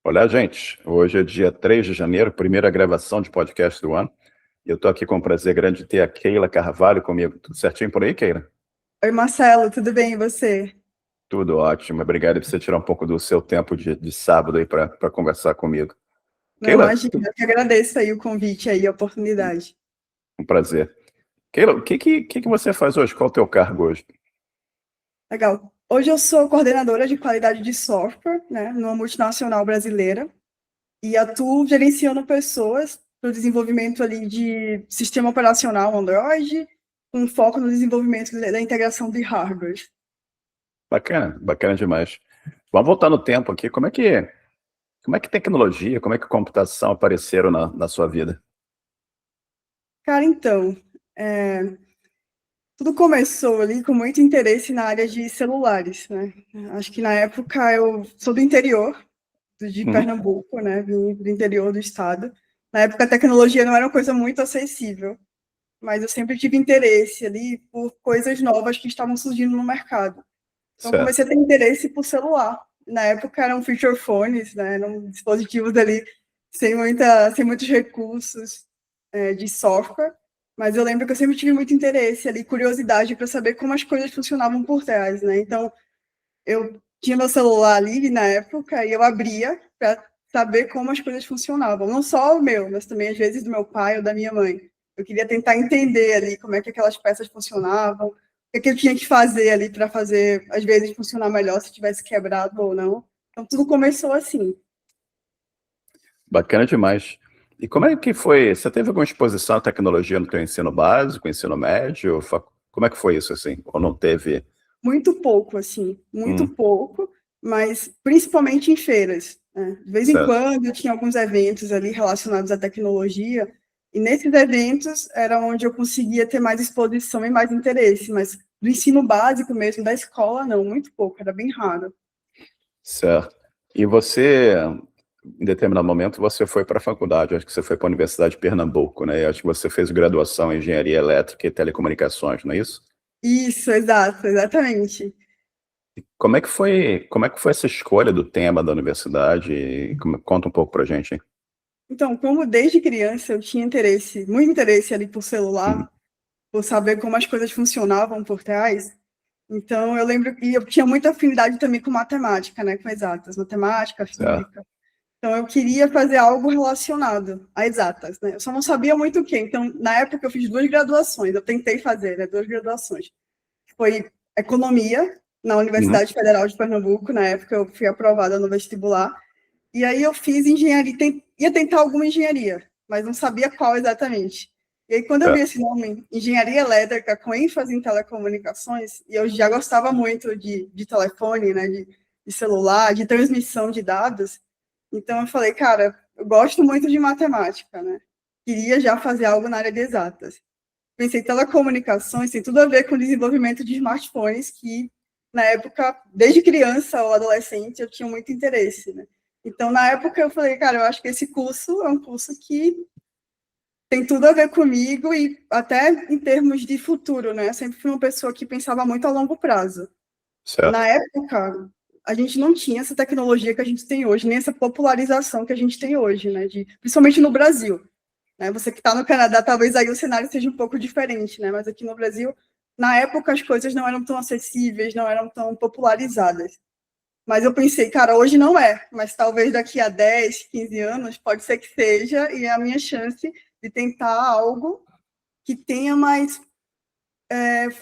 Olá, gente. Hoje é dia 3 de janeiro, primeira gravação de podcast do ano. E eu estou aqui com o prazer grande de ter a Keila Carvalho comigo. Tudo certinho por aí, Keila? Oi, Marcelo, tudo bem e você? Tudo ótimo. Obrigado por você tirar um pouco do seu tempo de sábado aí para conversar comigo. Não, Keila, imagina, eu que agradeço aí o convite aí, a oportunidade. um prazer. Keila, o que você faz hoje? Qual é o teu cargo hoje? Legal. Hoje eu sou coordenadora de qualidade de software, né, numa multinacional brasileira, e atuo gerenciando pessoas para o desenvolvimento ali de sistema operacional Android, com foco no desenvolvimento da integração de hardware. Bacana, bacana demais. Vamos voltar no tempo aqui. Como é que tecnologia, como é que computação apareceram na sua vida? Cara, então, tudo começou ali com muito interesse na área de celulares, né? Acho que na época eu sou do interior, de Uhum. Pernambuco, né, vim do interior do estado. Na época a tecnologia não era uma coisa muito acessível, mas eu sempre tive interesse ali por coisas novas que estavam surgindo no mercado. Então Certo. comecei a ter interesse por celular. Na época eram feature phones, né, eram dispositivos ali sem muitos recursos de software, mas eu lembro que eu sempre tive muito interesse ali, curiosidade para saber como as coisas funcionavam por trás, né? Então eu tinha meu celular ali na época e eu abria para saber como as coisas funcionavam. Não só o meu, mas também às vezes do meu pai ou da minha mãe. Eu queria tentar entender ali como é que aquelas peças funcionavam, o que, é que eu tinha que fazer ali para fazer, às vezes, funcionar melhor se tivesse quebrado ou não. Então, tudo começou assim. Bacana demais. E como é que foi? Você teve alguma exposição à tecnologia no teu ensino básico, ensino médio? Como é que foi isso, assim? Ou não teve? Muito pouco, assim, muito Hum, pouco, mas principalmente em feiras, né? De vez em certo. quando tinha alguns eventos ali relacionados à tecnologia, e nesses eventos era onde eu conseguia ter mais exposição e mais interesse, mas do ensino básico mesmo, da escola, não, muito pouco, era bem raro. Certo. E você, em determinado momento, você foi para a faculdade, acho que você foi para a Universidade de Pernambuco, né? Eu acho que você fez graduação em Engenharia Elétrica e Telecomunicações, não é isso? Isso, exato, exatamente. Como é que foi essa escolha do tema da universidade? Conta um pouco pra gente, hein? Então, como desde criança eu tinha interesse, muito interesse ali por Uhum. celular, por saber como as coisas funcionavam por trás. Então, eu lembro que eu tinha muita afinidade também com matemática, né, com exatas, matemática, Certo. física. Então, eu queria fazer algo relacionado a exatas, né? Eu só não sabia muito o quê. Então, na época, eu fiz duas graduações. Eu tentei fazer, né, duas graduações. Foi economia na Uhum. Universidade Federal de Pernambuco. Na época, eu fui aprovada no vestibular. E aí, eu fiz engenharia. Ia tentar alguma engenharia, mas não sabia qual exatamente. E aí, quando eu vi Certo. esse nome, engenharia elétrica com ênfase em telecomunicações, e eu já gostava muito de telefone, né, de celular, de transmissão de dados, então eu falei, cara, eu gosto muito de matemática, né? Queria já fazer algo na área de exatas. Pensei, telecomunicações tem tudo a ver com o desenvolvimento de smartphones, que na época, desde criança ou adolescente, eu tinha muito interesse, né? Então, na época, eu falei, cara, eu acho que esse curso é um curso que tem tudo a ver comigo e até em termos de futuro, né? Eu sempre fui uma pessoa que pensava muito a longo prazo. Certo. Na época, a gente não tinha essa tecnologia que a gente tem hoje, nem essa popularização que a gente tem hoje, né? Principalmente no Brasil. Né? Você que está no Canadá, talvez aí o cenário seja um pouco diferente, né? Mas aqui no Brasil, na época, as coisas não eram tão acessíveis, não eram tão popularizadas. Mas eu pensei, cara, hoje não é, mas talvez daqui a 10, 15 anos pode ser que seja, e é a minha chance de tentar algo que tenha mais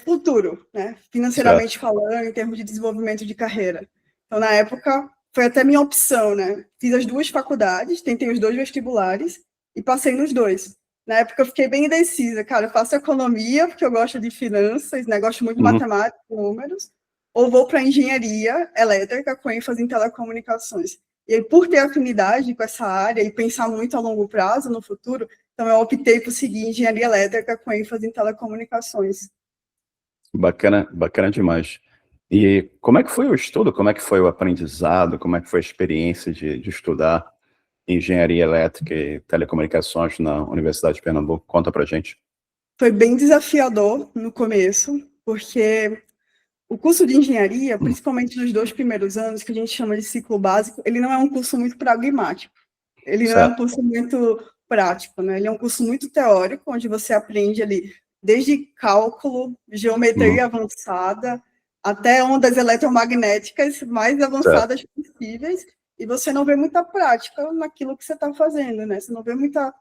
futuro, né? Certo. Financeiramente falando, em termos de desenvolvimento de carreira. Então, na época, foi até minha opção, né? Fiz as duas faculdades, tentei os dois vestibulares e passei nos dois. Na época, eu fiquei bem indecisa. Cara, eu faço economia, porque eu gosto de finanças, né? Gosto muito de Uhum. matemática, números, ou vou para engenharia elétrica com ênfase em telecomunicações. E aí, por ter afinidade com essa área e pensar muito a longo prazo, no futuro, então eu optei por seguir engenharia elétrica com ênfase em telecomunicações. Bacana, bacana demais. E como é que foi o estudo? Como é que foi o aprendizado? Como é que foi a experiência de estudar engenharia elétrica e telecomunicações na Universidade de Pernambuco? Conta pra gente. Foi bem desafiador no começo, porque o curso de engenharia, principalmente nos 2 primeiros anos, que a gente chama de ciclo básico, ele não é um curso muito pragmático. Ele não é um curso muito prático, né? Ele é um curso muito teórico, onde você aprende ali desde cálculo, geometria avançada, até ondas eletromagnéticas mais avançadas possíveis, e você não vê muita prática naquilo que você está fazendo, né? Você não vê muita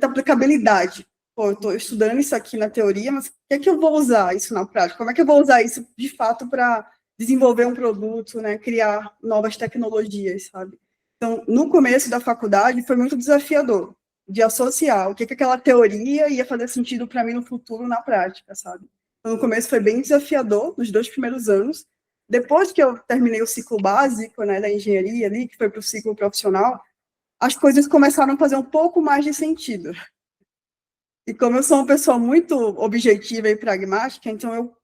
aplicabilidade. Pô, eu estou estudando isso aqui na teoria, mas o que é que eu vou usar isso na prática? Como é que eu vou usar isso, de fato, para desenvolver um produto, né? Criar novas tecnologias, sabe? Então, no começo da faculdade, foi muito desafiador de associar o que aquela teoria ia fazer sentido para mim no futuro, na prática, sabe? Então, no começo foi bem desafiador, nos 2 primeiros anos. Depois que eu terminei o ciclo básico, né, da engenharia ali, que foi para o ciclo profissional, as coisas começaram a fazer um pouco mais de sentido. E como eu sou uma pessoa muito objetiva e pragmática, então eu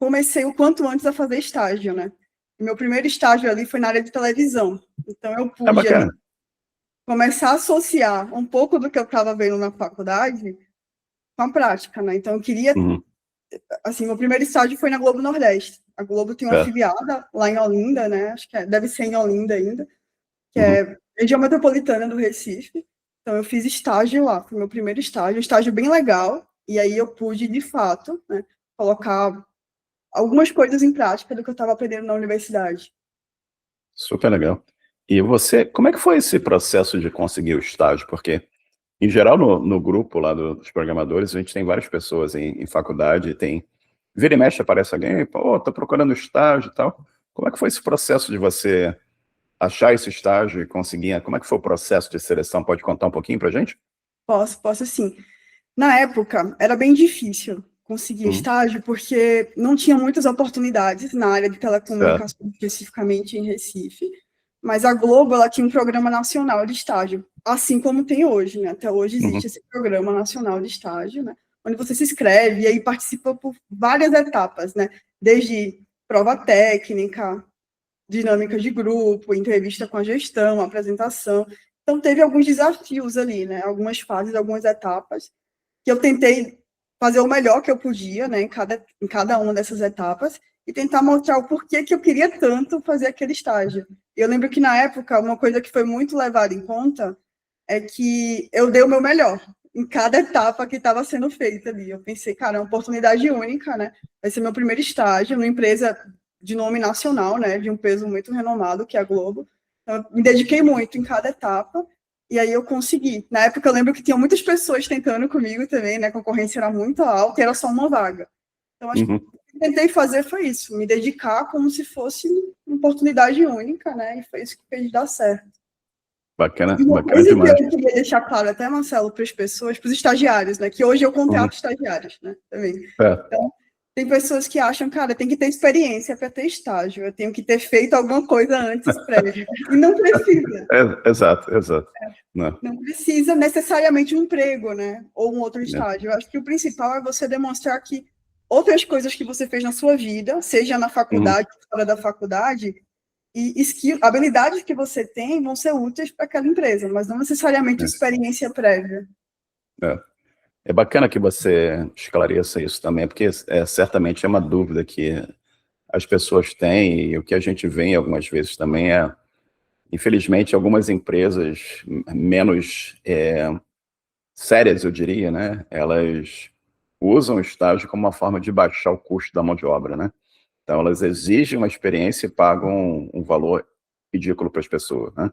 comecei o quanto antes a fazer estágio, né? E meu primeiro estágio ali foi na área de televisão. Então eu pude ali começar a associar um pouco do que eu estava vendo na faculdade com a prática, né? Então eu queria... Assim, meu primeiro estágio foi na Globo Nordeste. A Globo tem uma afiliada lá em Olinda, né? Acho que deve ser em Olinda ainda, que é região metropolitana do Recife. Então, eu fiz estágio lá, foi meu primeiro estágio, um estágio bem legal, e aí eu pude, de fato, né, colocar algumas coisas em prática do que eu estava aprendendo na universidade. Super legal. E você, como é que foi esse processo de conseguir o estágio? Porque, em geral, no grupo lá dos programadores, a gente tem várias pessoas em faculdade, vira e mexe aparece alguém, pô, tô procurando estágio e tal. Como é que foi esse processo de você achar esse estágio e conseguir? Como é que foi o processo de seleção? Pode contar um pouquinho pra gente? Posso sim. Na época, era bem difícil conseguir estágio, porque não tinha muitas oportunidades na área de telecomunicação, especificamente em Recife, mas a Globo, ela tinha um programa nacional de estágio, assim como tem hoje, né? Até hoje existe esse programa nacional de estágio, né? Onde você se inscreve e aí participa por várias etapas, né? Desde prova técnica, dinâmica de grupo, entrevista com a gestão, apresentação. Então, teve alguns desafios ali, né? Algumas fases, algumas etapas, que eu tentei fazer o melhor que eu podia, né? Em cada uma dessas etapas, e tentar mostrar o porquê que eu queria tanto fazer aquele estágio. E eu lembro que, na época, uma coisa que foi muito levada em conta é que eu dei o meu melhor em cada etapa que estava sendo feita ali. Eu pensei, cara, é uma oportunidade única, né? Vai ser meu primeiro estágio numa empresa de nome nacional, né, de um peso muito renomado, que é a Globo. Eu me dediquei muito em cada etapa, e aí eu consegui. Na época eu lembro que tinha muitas pessoas tentando comigo também, né, a concorrência era muito alta, e era só uma vaga. Então, acho que o que eu tentei fazer foi isso, me dedicar como se fosse uma oportunidade única, né, e foi isso que fez dar certo. Bacana, E uma bacana coisa demais. que eu queria deixar claro até, Marcelo, para as pessoas, para os estagiários, né, que hoje eu contrato estagiários, né, também. Então, tem pessoas que acham, cara, tem que ter experiência para ter estágio, eu tenho que ter feito alguma coisa antes prévia. E não precisa. Exato. Não precisa necessariamente um emprego, né? Ou um outro estágio. Eu acho que o principal é você demonstrar que outras coisas que você fez na sua vida, seja na faculdade, fora da faculdade, e habilidades que você tem vão ser úteis para aquela empresa, mas não necessariamente experiência prévia. É bacana que você esclareça isso também, porque certamente é uma dúvida que as pessoas têm, e o que a gente vê algumas vezes também infelizmente, algumas empresas menos sérias, eu diria, né? Elas usam o estágio como uma forma de baixar o custo da mão de obra, né? Então, elas exigem uma experiência e pagam um valor ridículo para as pessoas, né?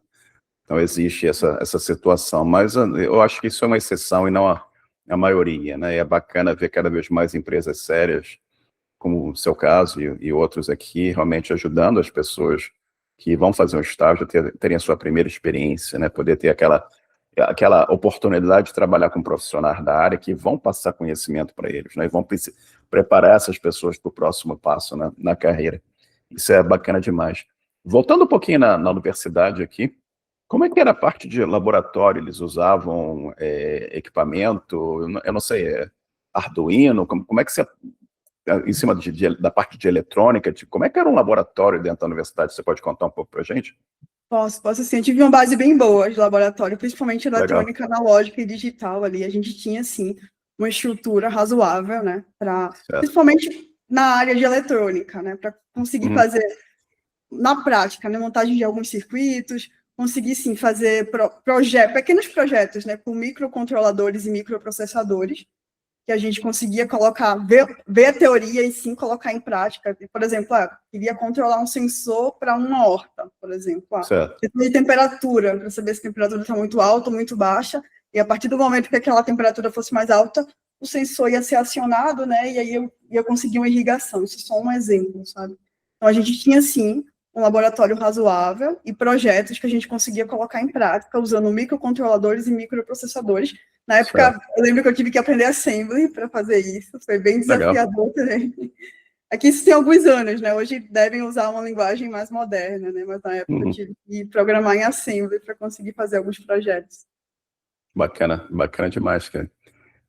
Então, existe essa situação, mas eu acho que isso é uma exceção e não a maioria, né? E é bacana ver cada vez mais empresas sérias, como o seu caso e outros aqui, realmente ajudando as pessoas que vão fazer um estágio terem a sua primeira experiência, né? Poder ter aquela oportunidade de trabalhar com profissionais da área que vão passar conhecimento para eles, né? E vão preparar essas pessoas para o próximo passo na carreira. Isso é bacana demais. Voltando um pouquinho na universidade aqui, como é que era a parte de laboratório? Eles usavam equipamento, eu não sei, Arduino? Como é que você, em cima da parte de eletrônica, como é que era um laboratório dentro da universidade? Você pode contar um pouco para a gente? Posso sim. Eu tive uma base bem boa de laboratório, principalmente eletrônica analógica e digital ali. A gente tinha, sim, uma estrutura razoável, né? Principalmente na área de eletrônica, né, para conseguir fazer na prática, né, montagem de alguns circuitos, conseguir sim fazer pequenos projetos, né, com microcontroladores e microprocessadores, que a gente conseguia colocar, ver a teoria e sim colocar em prática. Por exemplo, queria controlar um sensor para uma horta, por exemplo, de temperatura, para saber se a temperatura está muito alta ou muito baixa, e a partir do momento que aquela temperatura fosse mais alta, o sensor ia ser acionado, né, e aí eu ia conseguir uma irrigação. Isso é só um exemplo, sabe? Então, a gente tinha, sim, um laboratório razoável e projetos que a gente conseguia colocar em prática usando microcontroladores e microprocessadores. Na época, eu lembro que eu tive que aprender Assembly para fazer isso, foi bem desafiador também. Aqui isso tem alguns anos, né? Hoje devem usar uma linguagem mais moderna, né? Mas na época eu tive que programar em Assembly para conseguir fazer alguns projetos. Bacana, bacana demais, cara.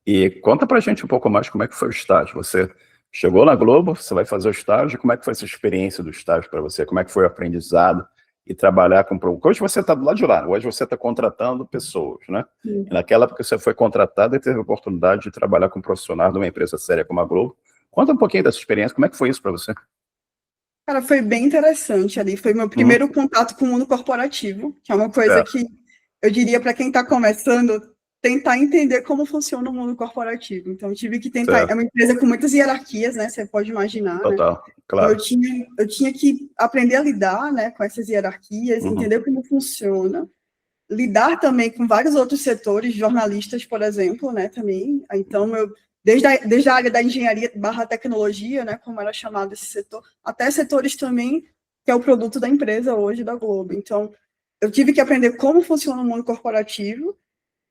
E conta pra gente um pouco mais como é que foi o estágio. Você chegou na Globo, você vai fazer o estágio, como é que foi essa experiência do estágio para você? Como é que foi o aprendizado e trabalhar com... Hoje você está do lado de lá, hoje você está contratando pessoas, né? E naquela época você foi contratado e teve a oportunidade de trabalhar com um profissional de uma empresa séria como a Globo. Conta um pouquinho dessa experiência, como é que foi isso para você? Cara, foi bem interessante ali, foi meu primeiro contato com o mundo corporativo, que é uma coisa que eu diria para quem está começando, tentar entender como funciona o mundo corporativo. Então, eu tive que tentar... É uma empresa com muitas hierarquias, né? Você pode imaginar, Total, né? claro. Eu tinha que aprender a lidar, né, com essas hierarquias, entender como funciona, lidar também com vários outros setores, jornalistas, por exemplo, né, também. Então, desde a área da engenharia / tecnologia, né, como era chamado esse setor, até setores também, que é o produto da empresa hoje, da Globo. Então, eu tive que aprender como funciona o mundo corporativo,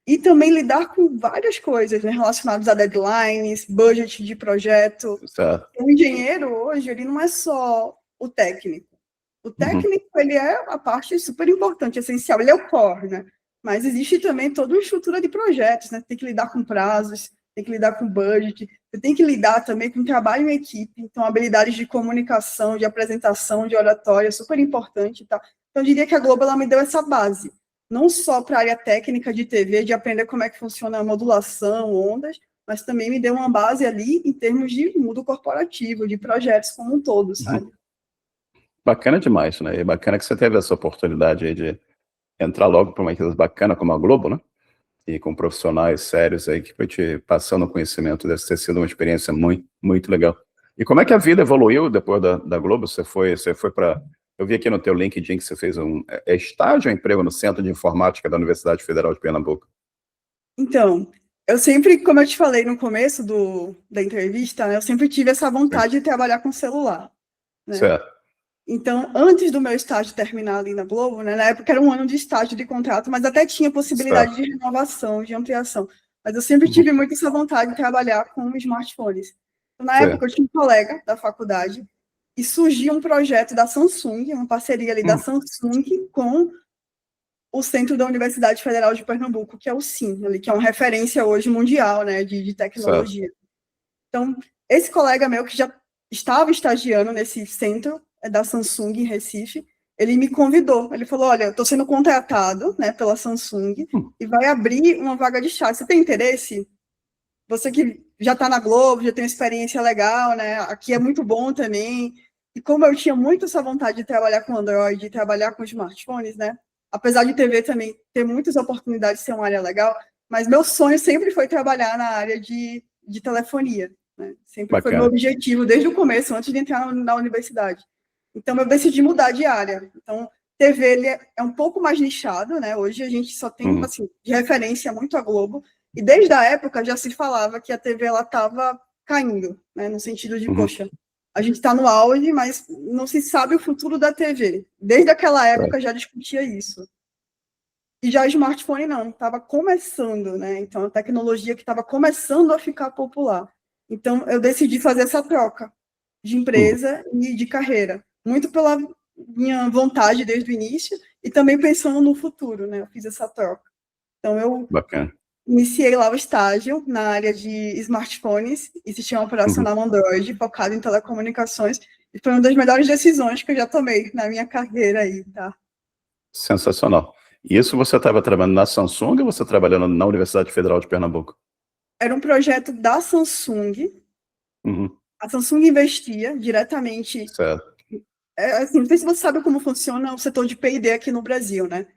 e também lidar com várias coisas, né, relacionadas a deadlines, budget de projeto. O engenheiro, hoje, ele não é só o técnico. O técnico, ele é a parte super importante, essencial, ele é o core, né? Mas existe também toda uma estrutura de projetos, né? Tem que lidar com prazos, tem que lidar com budget, você tem que lidar também com trabalho em equipe, então habilidades de comunicação, de apresentação, de oratória, super importante, tá? Então, eu diria que a Globo, ela me deu essa base, não só para a área técnica de TV, de aprender como é que funciona a modulação, ondas, mas também me deu uma base ali em termos de mundo corporativo, de projetos como um todo, sabe? Bacana demais, né? E bacana que você teve essa oportunidade aí de entrar logo para uma empresa bacana como a Globo, né? E com profissionais sérios aí que foi te passando conhecimento, deve ter sido uma experiência muito, muito legal. E como é que a vida evoluiu depois da Globo? Você foi para... Eu vi aqui no teu LinkedIn que você fez estágio ou emprego no Centro de Informática da Universidade Federal de Pernambuco? Então, eu sempre, como eu te falei no começo da entrevista, né, eu sempre tive essa vontade de trabalhar com celular, né? Certo. Então, antes do meu estágio terminar ali na Globo, né, na época era um ano de estágio de contrato, mas até tinha possibilidade de renovação, de ampliação. Mas eu sempre tive muito essa vontade de trabalhar com smartphones. Então, na época, eu tinha um colega da faculdade e surgiu um projeto da Samsung, uma parceria ali da Samsung com o centro da Universidade Federal de Pernambuco, que é o SIM, ali, que é uma referência hoje mundial, né, de tecnologia. Então, esse colega meu que já estava estagiando nesse centro da Samsung em Recife, ele me convidou, ele falou, olha, eu estou sendo contratado, né, pela Samsung, e vai abrir uma vaga de estágio, você tem interesse? Você que já está na Globo, já tem uma experiência legal, né, aqui é muito bom também, e como eu tinha muito essa vontade de trabalhar com Android, de trabalhar com smartphones, né, apesar de TV também ter muitas oportunidades de ser uma área legal, mas meu sonho sempre foi trabalhar na área de telefonia, né? Sempre foi meu objetivo desde o começo, antes de entrar na universidade. Então, eu decidi mudar de área. Então, TV ele é um pouco mais nichado, né? Hoje a gente só tem, assim, de referência muito a Globo, e desde a época já se falava que a TV estava caindo, né? No sentido de, poxa, a gente está no auge, mas não se sabe o futuro da TV. Desde aquela época já discutia isso. E já o smartphone não, estava começando, né? Então, a tecnologia que estava começando a ficar popular. Então, eu decidi fazer essa troca de empresa e de carreira. Muito pela minha vontade desde o início e também pensando no futuro, né? Eu fiz essa troca. Então, eu iniciei lá o estágio na área de smartphones e sistema operacional Android, focado em telecomunicações, e foi uma das melhores decisões que eu já tomei na minha carreira aí, tá? Sensacional. E isso você estava trabalhando na Samsung ou você trabalhando na Universidade Federal de Pernambuco? Era um projeto da Samsung, A Samsung investia diretamente. Certo. Assim, não sei se você sabe como funciona o setor de P&D aqui no Brasil, né?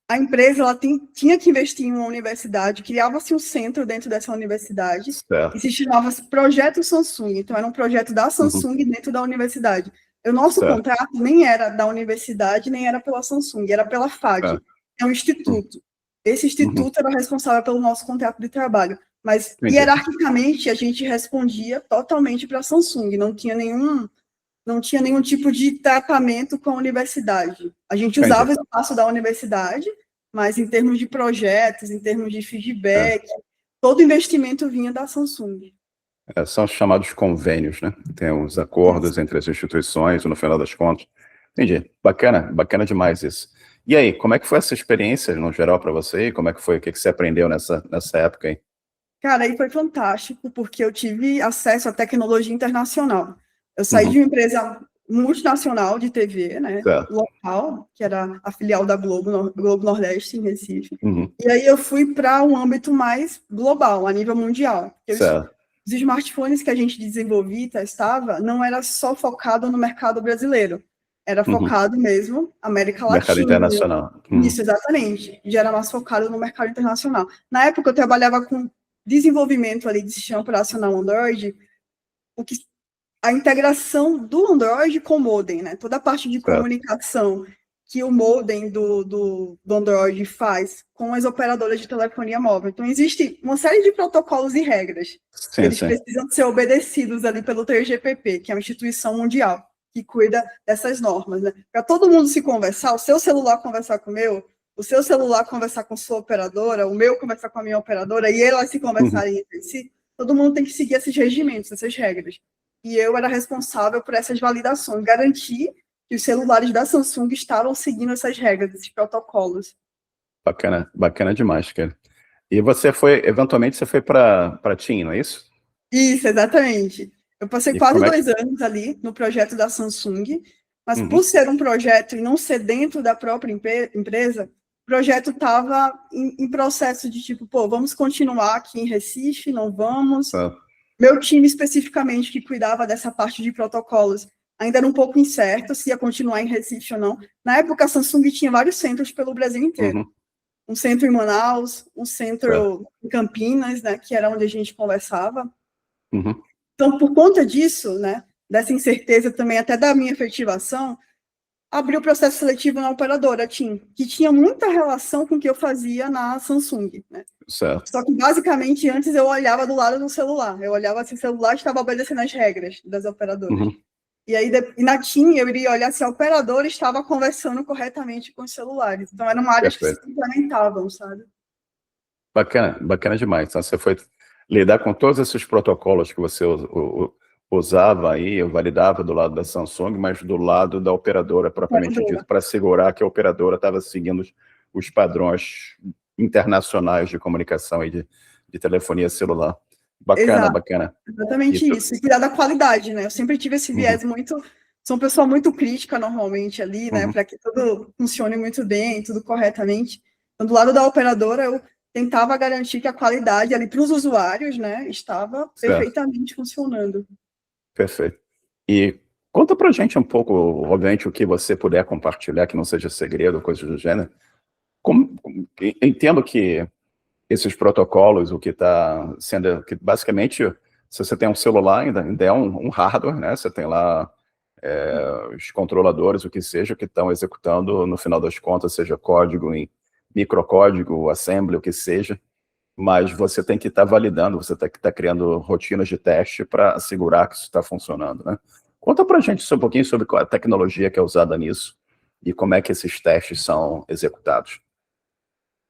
A empresa ela tinha que investir em uma universidade, criava-se um centro dentro dessa universidade, Certo. e se chamava Projeto Samsung. Então, era um projeto da Samsung dentro da universidade. O nosso Certo. contrato nem era da universidade, nem era pela Samsung, era pela FAD, Certo. é um instituto. Esse instituto era responsável pelo nosso contrato de trabalho, mas Entendi. hierarquicamente a gente respondia totalmente para a Samsung, não tinha nenhum tipo de tratamento com a universidade. A gente Entendi. usava o espaço da universidade, mas em termos de projetos, em termos de feedback, todo investimento vinha da Samsung. São os chamados convênios, né? Tem os acordos Isso. entre as instituições, no final das contas. Entendi. Bacana demais isso. E aí, como é que foi essa experiência, no geral, para você? Como é que foi? O que você aprendeu nessa época aí? Cara, aí foi fantástico, porque eu tive acesso à tecnologia internacional. Eu saí de uma empresa multinacional de TV, né, Certo. local, que era a filial da Globo, Globo Nordeste, em Recife. Uhum. E aí eu fui para um âmbito mais global, a nível mundial. Certo. Os smartphones que a gente desenvolvia e testava não era só focado no mercado brasileiro, era focado mesmo América Latina. Mercado internacional. Isso, exatamente. Já era mais focado no mercado internacional. Na época, eu trabalhava com desenvolvimento ali de sistema operacional Android, a integração do Android com o modem, né? Toda a parte de comunicação que o modem do Android faz com as operadoras de telefonia móvel. Então, existe uma série de protocolos e regras que eles precisam ser obedecidos ali pelo 3GPP, que é uma instituição mundial que cuida dessas normas, né? Para todo mundo se conversar, o seu celular conversar com o meu, o seu celular conversar com sua operadora, o meu conversar com a minha operadora, e elas se conversarem entre si, todo mundo tem que seguir esses regimentos, essas regras. E eu era responsável por essas validações, garantir que os celulares da Samsung estavam seguindo essas regras, esses protocolos. Bacana demais, cara. E você eventualmente você foi para TIM, não é isso? Isso, exatamente. Eu passei quase 2 anos ali no projeto da Samsung, mas por ser um projeto e não ser dentro da própria empresa, o projeto estava em processo de tipo, vamos continuar aqui em Recife, não vamos. Meu time especificamente que cuidava dessa parte de protocolos ainda era um pouco incerto se ia continuar em Recife ou não. Na época, a Samsung tinha vários centros pelo Brasil inteiro. Um centro em Manaus, um centro em Campinas, né, que era onde a gente conversava. Então, por conta disso, né, dessa incerteza também, até da minha efetivação, abri o processo seletivo na operadora TIM, que tinha muita relação com o que eu fazia na Samsung, né? Só que, basicamente, antes eu olhava do lado do celular. Eu olhava se o celular estava obedecendo as regras das operadoras. E aí, na TIM, eu iria olhar se a operadora estava conversando corretamente com os celulares. Então, eram áreas que se complementavam, sabe? Bacana demais. Então, você foi lidar com todos esses protocolos que você usava aí, eu validava do lado da Samsung, mas do lado da operadora propriamente dito, para assegurar que a operadora estava seguindo os padrões internacionais de comunicação e de telefonia celular. Bacana. Exatamente isso. E cuidar da qualidade, né? Eu sempre tive esse viés muito... Sou uma pessoa muito crítica, normalmente, ali, né? Para que tudo funcione muito bem, tudo corretamente. Então, do lado da operadora, eu tentava garantir que a qualidade ali para os usuários, né, estava perfeitamente funcionando. Perfeito. E conta pra gente um pouco, obviamente, o que você puder compartilhar, que não seja segredo, coisa do gênero. Entendo que esses protocolos, o que está sendo, que basicamente, se você tem um celular, ainda é um hardware, né? Você tem lá os controladores, o que seja, que estão executando, no final das contas, seja código em microcódigo, assembly, o que seja, mas você tem que estar validando, você tem que estar criando rotinas de teste para assegurar que isso está funcionando, né? Conta para a gente um pouquinho sobre qual a tecnologia que é usada nisso e como é que esses testes são executados.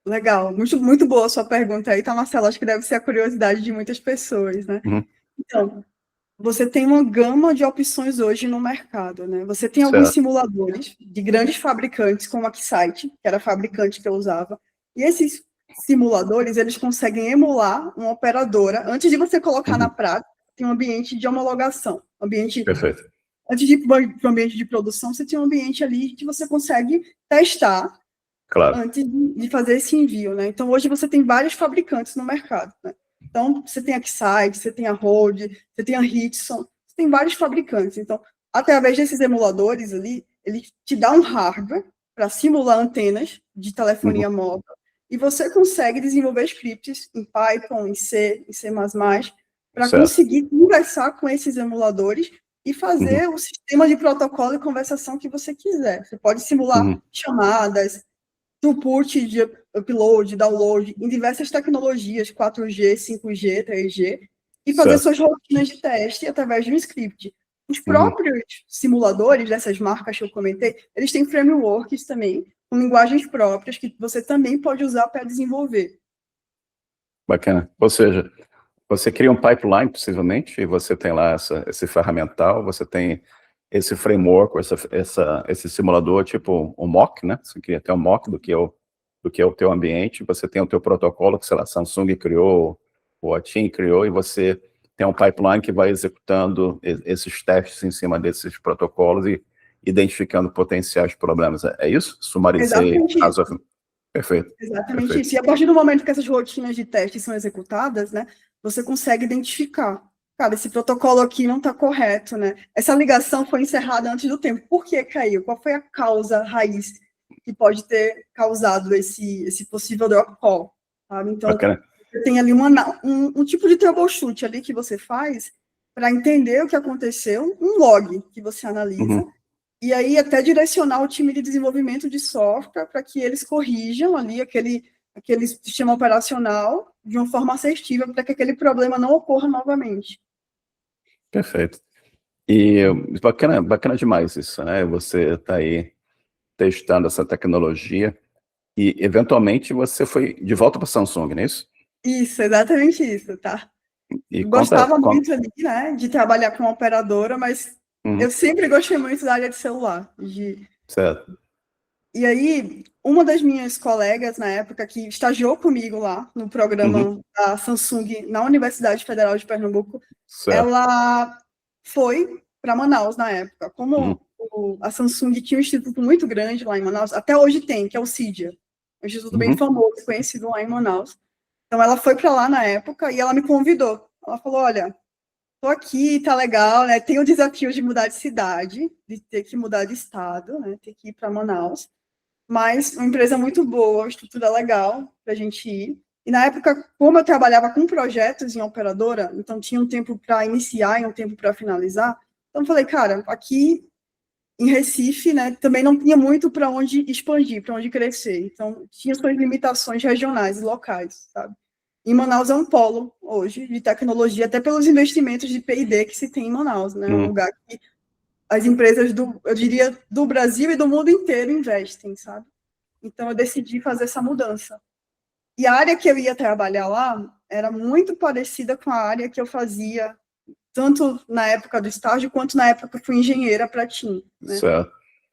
Legal, muito boa a sua pergunta aí, tá, Marcelo? Acho que deve ser a curiosidade de muitas pessoas, né? Então, você tem uma gama de opções hoje no mercado, né? Você tem alguns simuladores de grandes fabricantes, como a Keysight, que era a fabricante que eu usava, e esses simuladores, eles conseguem emular uma operadora. Antes de você colocar na prática, tem um ambiente de homologação. Perfeito. Antes de ir para o ambiente de produção, você tem um ambiente ali que você consegue testar antes de fazer esse envio, né? Então, hoje você tem vários fabricantes no mercado, né? Então, você tem a Keysight, você tem a Rode, você tem a Hitson, você tem vários fabricantes. Então, através desses emuladores ali, ele te dá um hardware para simular antenas de telefonia móvel, e você consegue desenvolver scripts em Python, em C, em C++, para conseguir conversar com esses emuladores e fazer o sistema de protocolo e conversação que você quiser. Você pode simular chamadas, throughput de upload, download, em diversas tecnologias, 4G, 5G, 3G, e fazer suas rotinas de teste através de um script. Os próprios simuladores dessas marcas que eu comentei, eles têm frameworks também, com linguagens próprias, que você também pode usar para desenvolver. Bacana. Ou seja, você cria um pipeline, possivelmente, e você tem lá esse ferramental, você tem esse framework, esse simulador, tipo um mock, né? Você cria até um mock do que é o teu ambiente, você tem o teu protocolo, que, sei lá, Samsung criou, ou a TIM criou, e você tem um pipeline que vai executando esses testes em cima desses protocolos e identificando potenciais problemas. É isso? Sumarizei. Perfeito. Exatamente Perfeito. isso. E a partir do momento que essas rotinas de teste são executadas, né, você consegue identificar, cara, esse protocolo aqui não está correto, né? Essa ligação foi encerrada antes do tempo. Por que caiu? Qual foi a causa raiz que pode ter causado esse possível drop call? Sabe? Então, Bacana. você tem ali um tipo de troubleshoot ali que você faz para entender o que aconteceu, um log que você analisa, e aí até direcionar o time de desenvolvimento de software para que eles corrijam ali aquele sistema operacional de uma forma assertiva para que aquele problema não ocorra novamente. Perfeito. E bacana demais isso, né? Você está aí testando essa tecnologia e, eventualmente, você foi de volta para a Samsung, não é isso? Isso, exatamente isso, tá? E Gostava muito ali, né, de trabalhar com uma operadora, mas eu sempre gostei muito da área de celular. Certo. E aí, uma das minhas colegas, na época, que estagiou comigo lá no programa da Samsung na Universidade Federal de Pernambuco, ela foi para Manaus na época. Como a Samsung tinha um instituto muito grande lá em Manaus, até hoje tem, que é o CIDIA, um instituto bem famoso, conhecido lá em Manaus. Então, ela foi para lá na época e ela me convidou. Ela falou, olha, tô aqui, tá legal, né? Tem o desafio de mudar de cidade, de ter que mudar de estado, né? Ter que ir para Manaus. Mas uma empresa muito boa, estrutura legal para a gente ir. E na época, como eu trabalhava com projetos em operadora, então tinha um tempo para iniciar e um tempo para finalizar, então eu falei, cara, aqui em Recife, né, também não tinha muito para onde expandir, para onde crescer. Então, tinha suas limitações regionais e locais, sabe? Em Manaus é um polo, hoje, de tecnologia, até pelos investimentos de P&D que se tem em Manaus, né? Um lugar que as empresas, eu diria, do Brasil e do mundo inteiro investem, sabe? Então, eu decidi fazer essa mudança. E a área que eu ia trabalhar lá era muito parecida com a área que eu fazia tanto na época do estágio, quanto na época que eu fui engenheira para a TIM. Né?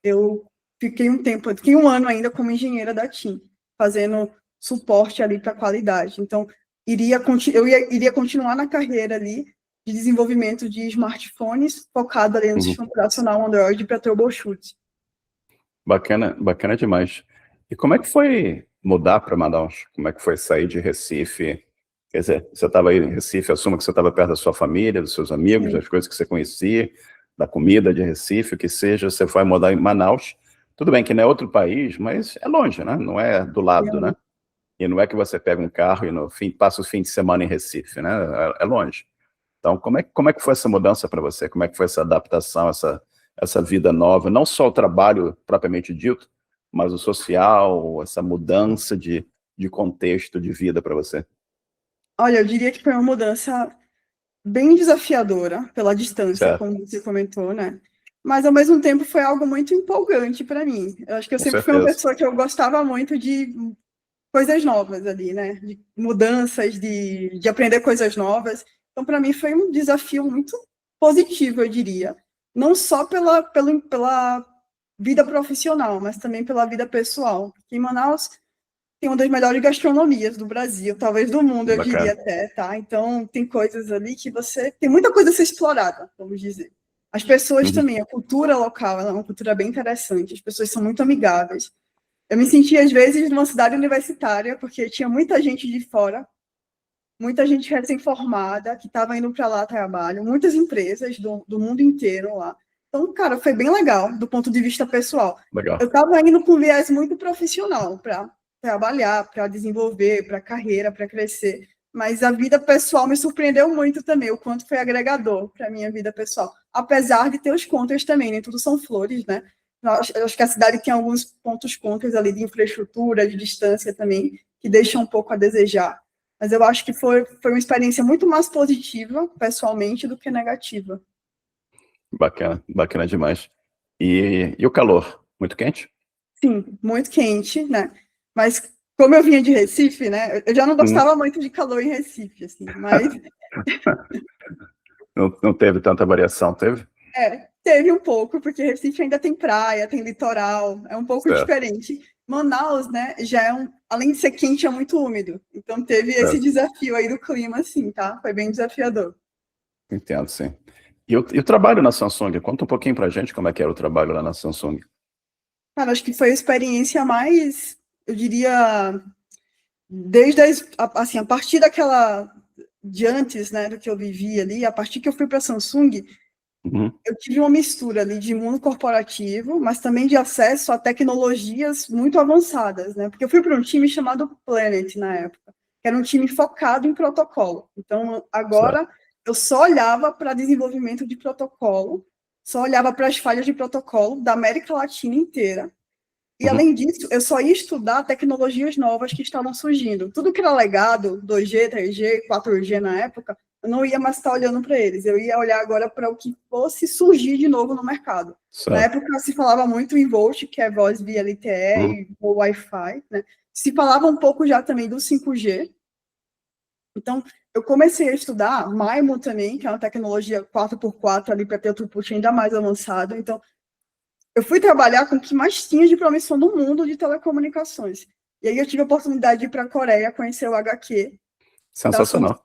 Eu fiquei um ano ainda como engenheira da TIM, fazendo suporte ali para a qualidade. Então, eu iria continuar na carreira ali de desenvolvimento de smartphones, focado ali no sistema operacional Android para troubleshoot. Bacana demais. E como é que foi mudar para Manaus? Como é que foi sair de Recife? Quer dizer, você estava aí em Recife, assumo que você estava perto da sua família, dos seus amigos, das coisas que você conhecia, da comida de Recife, o que seja, você foi mudar em Manaus. Tudo bem que não é outro país, mas é longe, né? Não é do lado, né? E não é que você pega um carro e passa o fim de semana em Recife, né? É longe. Então, como é que foi essa mudança para você? Como é que foi essa adaptação, essa vida nova? Não só o trabalho propriamente dito, mas o social, essa mudança de contexto de vida para você? Olha, eu diria que foi uma mudança bem desafiadora pela distância, como você comentou, né? Mas, ao mesmo tempo, foi algo muito empolgante para mim. Eu acho que eu sempre fui uma pessoa que eu gostava muito de coisas novas ali, né? De mudanças, de aprender coisas novas. Então, para mim, foi um desafio muito positivo, eu diria. Não só pela vida profissional, mas também pela vida pessoal. Porque em Manaus tem uma das melhores gastronomias do Brasil, talvez do mundo, eu diria até, tá? Então, tem coisas ali que tem muita coisa a ser explorada, vamos dizer. As pessoas também, a cultura local, ela é uma cultura bem interessante, as pessoas são muito amigáveis. Eu me senti, às vezes, numa cidade universitária, porque tinha muita gente de fora, muita gente recém-formada que estava indo para lá a trabalho, muitas empresas do mundo inteiro lá. Então, cara, foi bem legal do ponto de vista pessoal. Legal. Eu estava indo com um viés muito profissional para trabalhar, para desenvolver, para carreira, para crescer. Mas a vida pessoal me surpreendeu muito também, o quanto foi agregador para a minha vida pessoal. Apesar de ter os contras também, nem tudo são flores, né? Eu acho que a cidade tem alguns pontos contras ali de infraestrutura, de distância também, que deixam um pouco a desejar. Mas eu acho que foi uma experiência muito mais positiva, pessoalmente, do que negativa. Bacana demais. E o calor? Muito quente? Sim, muito quente, né? Mas como eu vinha de Recife, né? Eu já não gostava muito de calor em Recife, assim, mas... Não teve tanta variação, teve? Teve um pouco, porque Recife ainda tem praia, tem litoral, é um pouco diferente. Manaus, né, além de ser quente, é muito úmido. Então teve esse desafio aí do clima, assim, tá? Foi bem desafiador. Entendo, sim. E o trabalho na Samsung? Conta um pouquinho pra gente como é que era o trabalho lá na Samsung. Cara, acho que foi a experiência mais, eu diria, assim, a partir de antes, né, do que eu vivi ali, a partir que eu fui para a Samsung, eu tive uma mistura ali de mundo corporativo, mas também de acesso a tecnologias muito avançadas, né? Porque eu fui para um time chamado Planet na época, que era um time focado em protocolo. Então, agora, eu só olhava para desenvolvimento de protocolo, só olhava para as falhas de protocolo da América Latina inteira. E, além disso, eu só ia estudar tecnologias novas que estavam surgindo. Tudo que era legado, 2G, 3G, 4G na época, eu não ia mais estar olhando para eles. Eu ia olhar agora para o que fosse surgir de novo no mercado. Na época, se falava muito em VoLTE, que é voz via LTE, e Wi-Fi, né? Se falava um pouco já também do 5G. Então, eu comecei a estudar MIMO também, que é uma tecnologia 4x4 ali para ter o throughput ainda mais avançado. Então, eu fui trabalhar com o que mais tinha de promissão no mundo de telecomunicações. E aí eu tive a oportunidade de ir para a Coreia, conhecer o HQ. Sensacional.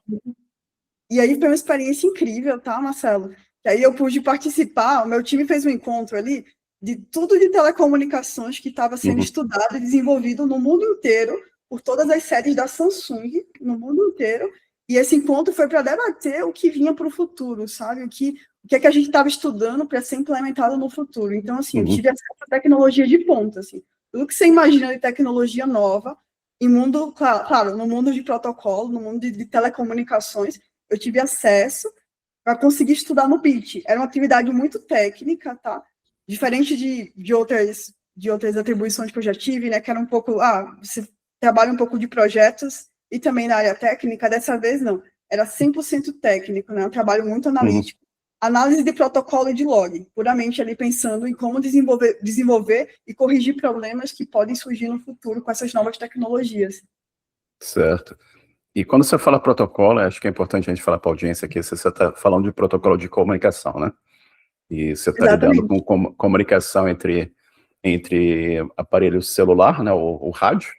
E aí foi uma experiência incrível, tá, Marcelo? E aí eu pude participar, o meu time fez um encontro ali de tudo de telecomunicações que estava sendo estudado e desenvolvido no mundo inteiro, por todas as séries da Samsung, no mundo inteiro. E esse encontro foi para debater o que vinha para o futuro, sabe? O que é que a gente estava estudando para ser implementado no futuro. Então, assim, eu tive acesso à tecnologia de ponta, assim. Tudo que você imagina de tecnologia nova, em mundo, claro, no mundo de protocolo, no mundo de telecomunicações, eu tive acesso para conseguir estudar no BIT. Era uma atividade muito técnica, tá? Diferente de outras atribuições que eu já tive, né? Que era um pouco, você trabalha um pouco de projetos e também na área técnica. Dessa vez, não. Era 100% técnico, né? Um trabalho muito analítico. Análise de protocolo e de log, puramente ali pensando em como desenvolver e corrigir problemas que podem surgir no futuro com essas novas tecnologias. Certo. E quando você fala protocolo, acho que é importante a gente falar para a audiência aqui, você está falando de protocolo de comunicação, né? E você está lidando com comunicação entre aparelho celular, né, o rádio,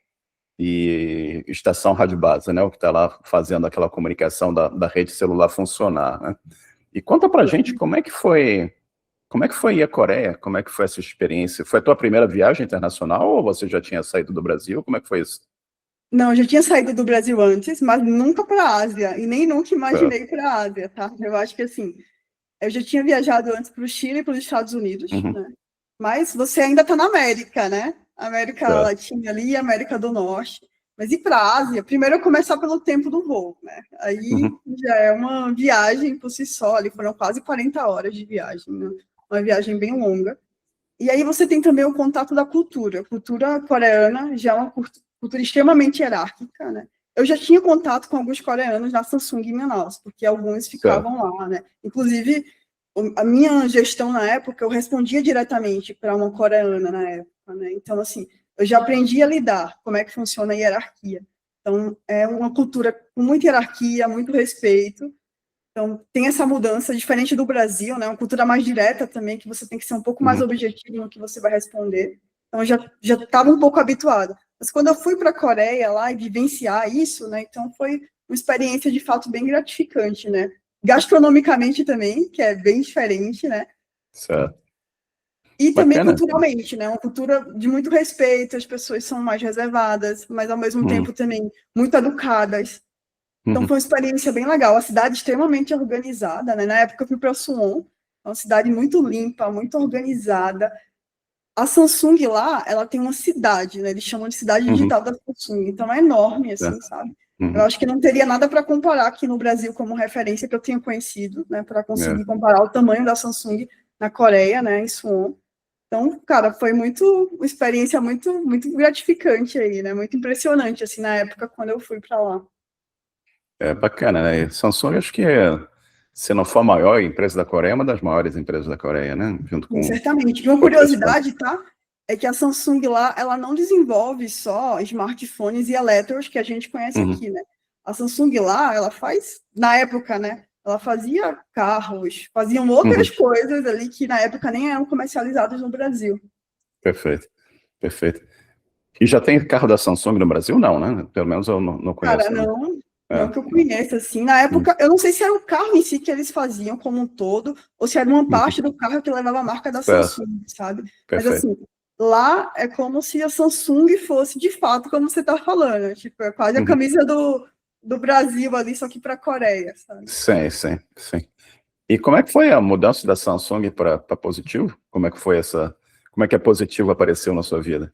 e estação rádio base, né, o que está lá fazendo aquela comunicação da rede celular funcionar, né? E conta pra gente como é que foi ir à Coreia, como é que foi essa experiência? Foi a tua primeira viagem internacional ou você já tinha saído do Brasil? Como é que foi isso? Não, eu já tinha saído do Brasil antes, mas nunca para a Ásia, e nem nunca imaginei para a Ásia, tá? Eu acho que, assim, eu já tinha viajado antes para o Chile e para os Estados Unidos, né? Mas você ainda está na América, né? América Latina ali e América do Norte. Mas ir para a Ásia, primeiro eu começar pelo tempo do voo, né? Aí já é uma viagem por si só, ali foram quase 40 horas de viagem, né? Uma viagem bem longa. E aí você tem também o contato da cultura. A cultura coreana já é uma cultura extremamente hierárquica, né? Eu já tinha contato com alguns coreanos na Samsung em Manaus, porque alguns ficavam lá, né? Inclusive, a minha gestão na época, eu respondia diretamente para uma coreana na época, né? Então, assim, eu já aprendi a lidar, como é que funciona a hierarquia. Então, é uma cultura com muita hierarquia, muito respeito. Então, tem essa mudança, diferente do Brasil, né? Uma cultura mais direta também, que você tem que ser um pouco mais objetivo no que você vai responder. Então, eu já estava um pouco habituada. Mas quando eu fui para a Coreia lá e vivenciar isso, né? Então, foi uma experiência, de fato, bem gratificante, né? Gastronomicamente também, que é bem diferente, né? Certo. E também culturalmente, né? Uma cultura de muito respeito, as pessoas são mais reservadas, mas, ao mesmo tempo, também muito educadas. Então foi uma experiência bem legal, a cidade extremamente organizada, né? Na época eu fui para Suwon, uma cidade muito limpa, muito organizada. A Samsung lá, ela tem uma cidade, né? Eles chamam de cidade digital da Samsung, então é enorme, assim, sabe? Eu acho que não teria nada para comparar aqui no Brasil como referência que eu tenha conhecido, né? Para conseguir comparar o tamanho da Samsung na Coreia, né? Em Suwon. Então, cara, foi uma experiência muito, muito gratificante aí, né? Muito impressionante, assim, na época quando eu fui para lá. É bacana, né? Samsung, acho que se não for a maior empresa da Coreia, é uma das maiores empresas da Coreia, né? Junto com Certamente. E uma curiosidade, tá? É que a Samsung lá, ela não desenvolve só smartphones e elétrons que a gente conhece aqui, né? A Samsung lá, ela faz, na época, né? Ela fazia carros, faziam outras coisas ali que na época nem eram comercializadas no Brasil. Perfeito, perfeito. E já tem carro da Samsung no Brasil? Não, né? Pelo menos eu não conheço. Cara, não que eu conheça, assim. Na época, eu não sei se era o carro em si que eles faziam como um todo, ou se era uma parte do carro que levava a marca da Samsung, sabe? Mas, assim, lá é como se a Samsung fosse, de fato, como você está falando. Tipo, é quase a camisa do Brasil ali, só que para a Coreia, sabe? Sim. E como é que foi a mudança da Samsung para positivo? Como é que foi como é que a positivo apareceu na sua vida?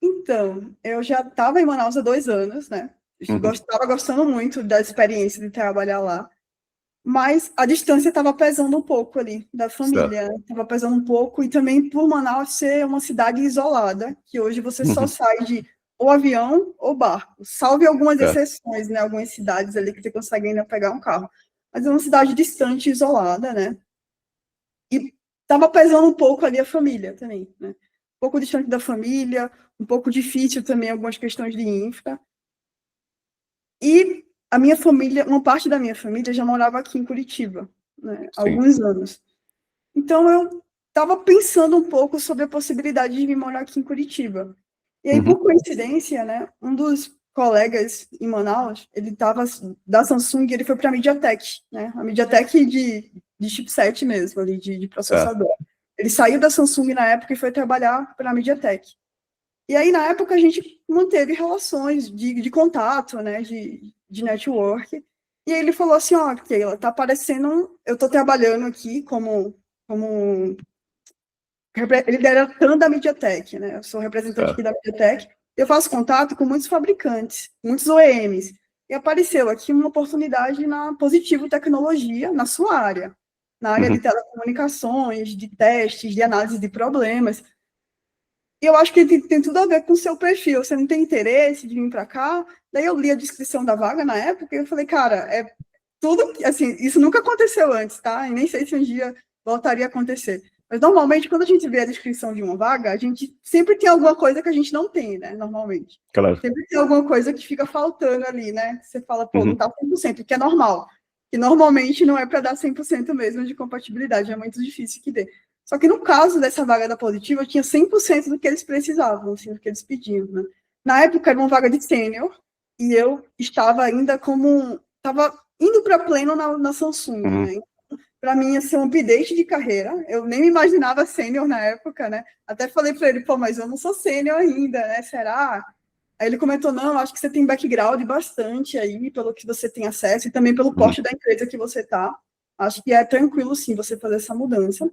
Então, eu já estava em Manaus há 2 anos, né? Estava gostando muito da experiência de trabalhar lá. Mas a distância estava pesando um pouco ali, da família, estava pesando um pouco, e também por Manaus ser uma cidade isolada, que hoje você só sai de ou avião ou barco, salve algumas exceções, né, algumas cidades ali que você consegue ainda pegar um carro, mas é uma cidade distante, isolada, né, e estava pesando um pouco ali a família também, né, um pouco distante da família, um pouco difícil também algumas questões de infra, e a minha família, uma parte da minha família já morava aqui em Curitiba, né, há alguns anos. Então, eu estava pensando um pouco sobre a possibilidade de vir morar aqui em Curitiba. E aí, por coincidência, né, um dos colegas em Manaus, ele estava da Samsung, ele foi para a MediaTek, né, a MediaTek de chipset mesmo, ali, de processador. Ele saiu da Samsung na época e foi trabalhar para a MediaTek. E aí, na época, a gente manteve relações de contato, né, de network. E aí ele falou assim, ó, Keila, tá aparecendo, eu tô trabalhando aqui como ele era tanto da MediaTek, né, eu sou representante aqui da MediaTek, eu faço contato com muitos fabricantes, muitos OEMs, e apareceu aqui uma oportunidade na Positivo Tecnologia, na sua área, na área de telecomunicações, de testes, de análise de problemas. E eu acho que tem tudo a ver com o seu perfil. Você não tem interesse de vir para cá? Daí eu li a descrição da vaga na época e eu falei, cara, é tudo, assim, isso nunca aconteceu antes, tá? E nem sei se um dia voltaria a acontecer. Mas normalmente, quando a gente vê a descrição de uma vaga, a gente sempre tem alguma coisa que a gente não tem, né? Normalmente. Claro. Sempre tem alguma coisa que fica faltando ali, né? Você fala, pô, não tá 100%, que é normal. Que normalmente não é para dar 100% mesmo de compatibilidade, é muito difícil que dê. Só que no caso dessa vaga da Positiva, eu tinha 100% do que eles precisavam, assim, do que eles pediam, né? Na época era uma vaga de sênior, e eu estava ainda estava indo para pleno na Samsung, né? Para mim ia ser um update de carreira, eu nem me imaginava sênior na época, né? Até falei para ele, pô, mas eu não sou sênior ainda, né? Será? Aí ele comentou, não, acho que você tem background bastante aí, pelo que você tem acesso, e também pelo porte da empresa que você tá. Acho que é tranquilo, sim, você fazer essa mudança.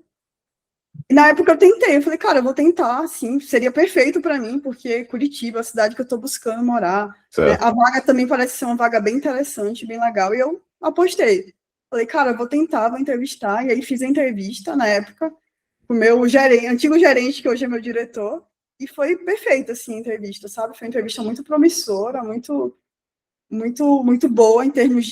E na época eu tentei, eu falei, cara, eu vou tentar, sim, seria perfeito para mim, porque Curitiba é a cidade que eu estou buscando morar, né? A vaga também parece ser uma vaga bem interessante, bem legal, e eu apostei. Falei, cara, eu vou tentar, vou entrevistar, e aí fiz a entrevista na época, com o meu antigo gerente, que hoje é meu diretor, e foi perfeita, assim, a entrevista, sabe? Foi uma entrevista muito promissora, muito, muito, muito boa em termos